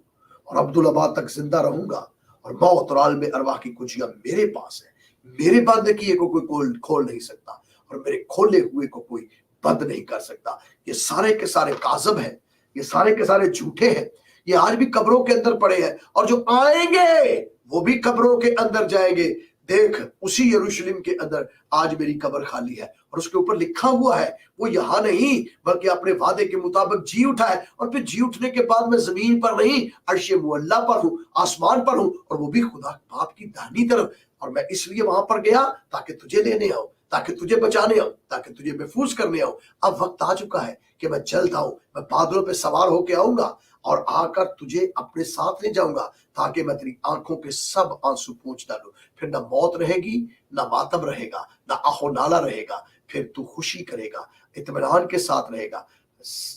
और अब्दुल-अबाद तक जिंदा रहूंगा, और मौत और आलम अरवाह की कुंजियां मेरे पास है। मेरे बंद किए को कोई खोल नहीं सकता, और मेरे खोले हुए को कोई बंद नहीं कर सकता। ये सारे के सारे काज़ब हैं, ये सारे के सारे झूठे हैं, ये आज भी कब्रों के अंदर पड़े हैं, और जो आएंगे वो भी कब्रों के अंदर जाएंगे। देख, उसी यरूशलेम के अंदर आज मेरी कब्र खाली है, और उसके ऊपर लिखा हुआ है, वो यहाँ नहीं बल्कि अपने वादे के मुताबिक जी उठा है, और फिर जी उठने के बाद मैं जमीन पर नहीं, अर्श मुअल्ला पर हूँ, आसमान पर हूँ, और वो भी खुदा बाप की दाहिनी तरफ। और मैं इसलिए वहां पर गया ताकि तुझे लेने आऊं, ताकि तुझे बचाने आऊं, ताकि तुझे महफूज करने आऊं। अब वक्त आ चुका है कि मैं जल्द आऊं, मैं बादलों पे सवार होके आऊंगा और आकर तुझे अपने साथ ले जाऊंगा, ताकि मैं तेरी आंखों के सब आंसू पोंछ डालूं। फिर ना मौत रहेगी, ना मातम रहेगा, ना आहो नाला रहेगा। फिर तू खुशी करेगा, इत्मीनान के साथ रहेगा,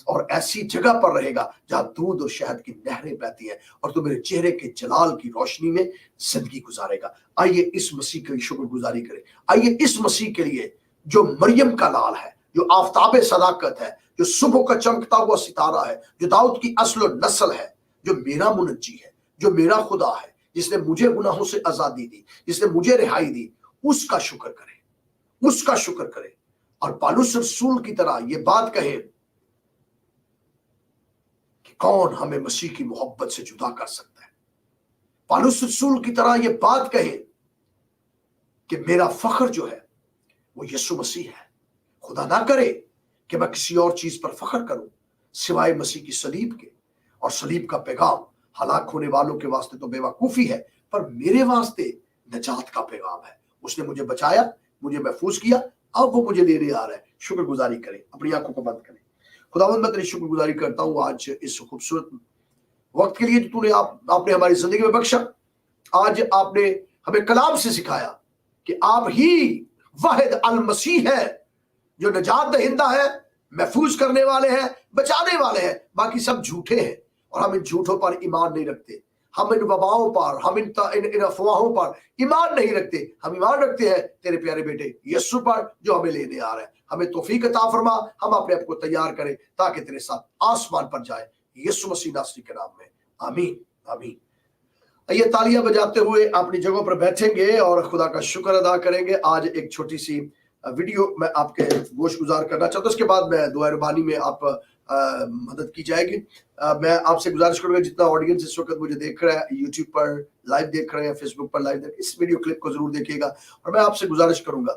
और ऐसी जगह पर रहेगा जहां दूध और शहद की नहरें बहती हैं, और तू मेरे चेहरे के जलाल की रोशनी में जिंदगी गुजारेगा। आइए इस मसीह की शुक्रगुजारी करें। आइए इस मसीह के लिए जो मरियम का लाल है, जो आफताब सदाकत है, जो सुबह का चमकता हुआ सितारा है, जो दाऊद की अस्ल और नस्ल है, जो मेरा मुनज्जी है, जो मेरा खुदा है, जिसने मुझे गुनाहों से आजादी दी, जिसने मुझे रिहाई दी, उसका शुक्र करें, उसका शुक्र करें। और पौलुस रसूल की तरह ये बात कहे कि कौन हमें मसीह की मोहब्बत से जुदा कर सकता है। पौलुस रसूल की तरह ये बात कहे कि मेरा फख्र जो है वो यीशु मसीह है। खुदा ना करे कि मैं किसी और चीज पर फख्र करूं सिवाय मसीह की सलीब के, और सलीब का पैगाम हलाक होने वालों के वास्ते तो बेवकूफी है, पर मेरे वास्ते नजात का पैगाम है। उसने मुझे बचाया, मुझे महफूज किया, अब वो मुझे लेने आ रहा है। शुक्रगुजारी करें, अपनी आंखों को बंद करें। खुदावंद मैं तेरी शुक्रगुजारी करता हूँ आज इस खूबसूरत वक्त के लिए जो तूने आपने हमारी जिंदगी में बख्शा। आज आपने हमें कलाम से सिखाया कि आप ही वाहिद अल मसीह है जो निजात दहिंदा है, महफूज करने वाले हैं, बचाने वाले हैं। बाकी सब झूठे हैं और हम इन झूठों पर ईमान नहीं रखते। हम इन वबाओं पर, हम इन अफवाहों पर ईमान नहीं रखते। हम ईमान रखते हैं तेरे प्यारे बेटे यीशु पर जो हमें लेने आ रहा है। हमें तौफीक अता फरमा, हम अपने आप को तैयार करें ताकि तेरे साथ आसमान पर जाए। यीशु मसीह नासरी के नाम में आमीन आमीन। ये तालियां बजाते हुए अपनी जगहों पर बैठेंगे और खुदा का शुक्र अदा करेंगे। आज एक छोटी सी वीडियो मैं आपके गोश गुजार करना चाहता हूँ, उसके बाद मैं दुआ रुबानी में आप मदद की जाएगी। मैं आपसे गुजारिश करूंगा जितना ऑडियंस इस वक्त मुझे देख रहा है, यूट्यूब पर लाइव देख रहे हैं, फेसबुक पर लाइव देख रहे हैं, इस वीडियो क्लिप को जरूर देखिएगा। और मैं आपसे गुजारिश करूंगा,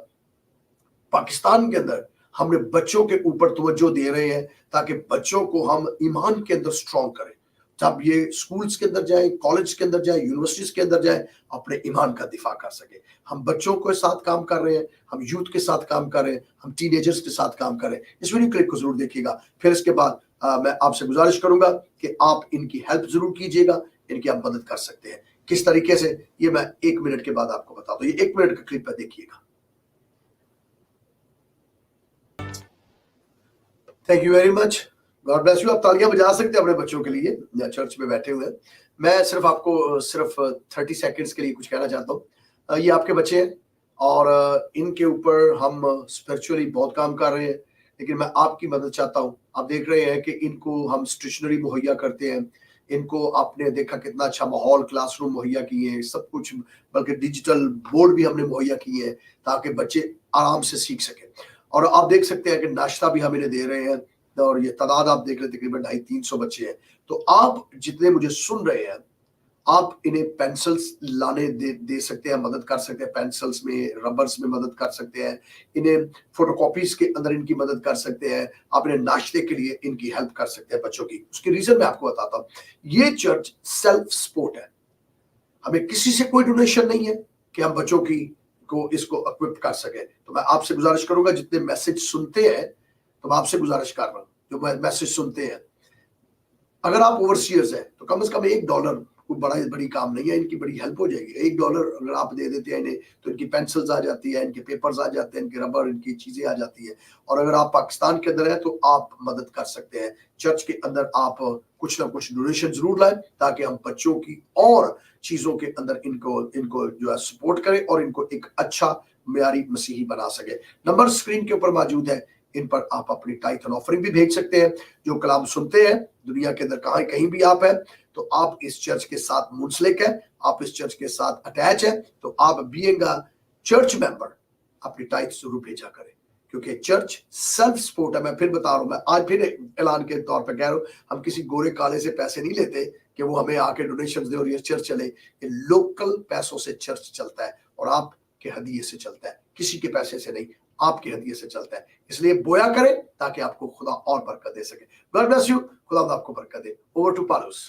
पाकिस्तान के अंदर हमने बच्चों के ऊपर तवज्जो दे रहे हैं ताकि बच्चों को हम ईमान के अंदर स्ट्रॉन्ग करें। जब ये स्कूल्स के अंदर जाए, कॉलेज के अंदर जाए, यूनिवर्सिटीज के अंदर जाए, अपने ईमान का दिफा कर सके। हम बच्चों के साथ काम कर रहे हैं, हम यूथ के साथ काम कर रहे हैं, हम टीनेजर्स के साथ काम कर रहे हैं। इस वीडियो क्लिप को जरूर देखिएगा। फिर इसके बाद मैं आपसे गुजारिश करूंगा कि आप इनकी हेल्प जरूर कीजिएगा, इनकी आप मदद कर सकते हैं। किस तरीके से, ये मैं 1 मिनट के बाद आपको बता दूं। ये 1 मिनट का क्लिप है, देखिएगा। Thank you very much, God bless you. आप तालियां बजा सकते हैं अपने बच्चों के लिए या चर्च में बैठे हुए हैं। मैं सिर्फ आपको सिर्फ 30 सेकंड्स के लिए कुछ कहना चाहता हूँ। ये आपके बच्चे हैं और इनके ऊपर हम स्पिरिचुअली बहुत काम कर रहे हैं, लेकिन मैं आपकी मदद चाहता हूँ। आप देख रहे हैं कि इनको हम स्टेशनरी मुहैया करते हैं, इनको आपने देखा कितना अच्छा माहौल, क्लासरूम मुहैया किए हैं, सब कुछ, बल्कि डिजिटल बोर्ड भी हमने मुहैया किए हैं ताकि बच्चे आराम से सीख सके। और आप देख सकते हैं कि नाश्ता भी हम इन्हें दे रहे हैं और ये तादाद आप देख रहे हैं तकरीबन 250-300 बच्चे हैं। तो आप जितने मुझे सुन रहे हैं, आप इन्हें पेंसिल्स लाने दे सकते हैं, मदद कर सकते हैं, पेंसिल्स में, रबर्स में मदद कर सकते हैं, इन्हें फोटोकॉपीज के अंदर इनकी मदद कर सकते हैं, आप इन्हें नाश्ते के लिए इनकी हेल्प कर सकते हैं बच्चों की। उसकी रीजन मैं आपको बताता हूँ। ये चर्च सेल्फ सपोर्ट है, हमें किसी से कोई डोनेशन नहीं है कि हम बच्चों की को इसको इक्विप कर सके। तो मैं आपसे गुजारिश करूंगा, जितने मैसेज सुनते हैं, तो मैं आपसे गुजारिश कर रहा हूँ जो मैसेज सुनते हैं, अगर आप ओवरसीयर्स हैं तो कम से कम $1 कोई बड़ी काम नहीं है, इनकी बड़ी हेल्प हो जाएगी। $1 अगर आप दे देते हैं इन्हें तो इनकी पेंसिल्स आ जाती है, इनके पेपर्स आ जाते हैं, इनके रबर, इनकी चीजें आ जाती है। और अगर आप पाकिस्तान के अंदर हैं तो आप मदद कर सकते हैं। चर्च के अंदर आप कुछ ना कुछ डोनेशन जरूर लाएं ताकि हम बच्चों की और चीजों के अंदर इनको जो है सपोर्ट करें और इनको एक अच्छा म्यारी मसीही बना सके। नंबर स्क्रीन के ऊपर मौजूद है, इन पर आप अपनी टाइथ एंड ऑफरिंग भी भेज सकते हैं। जो कलाम सुनते हैं दुनिया के अंदर कहीं भी आप हैं, तो आप इस चर्च के साथ मुंसलिक है, आप इस चर्च के साथ अटैच है, तो आप बीइंग अ चर्च मेंबर अपनी टाइथ जरूर भेजा करें, क्योंकि चर्च सेल्फ सपोर्ट है। मैं फिर बता रहा हूं, मैं आज फिर ऐलान के तौर पर कह रहा हूं, हम किसी गोरे काले से पैसे नहीं लेते कि वो हमें आके डोनेशन दे और ये चर्च चले। ये लोकल पैसों से चर्च चलता है और आपके हदिये से चलता है, किसी के पैसे से नहीं, आपके हदिये से चलता है। इसलिए बोया करें ताकि आपको खुदा और बरकत दे सके। गॉड ब्लेस यू, खुदा आपको बरकत दे। Over to Paulus.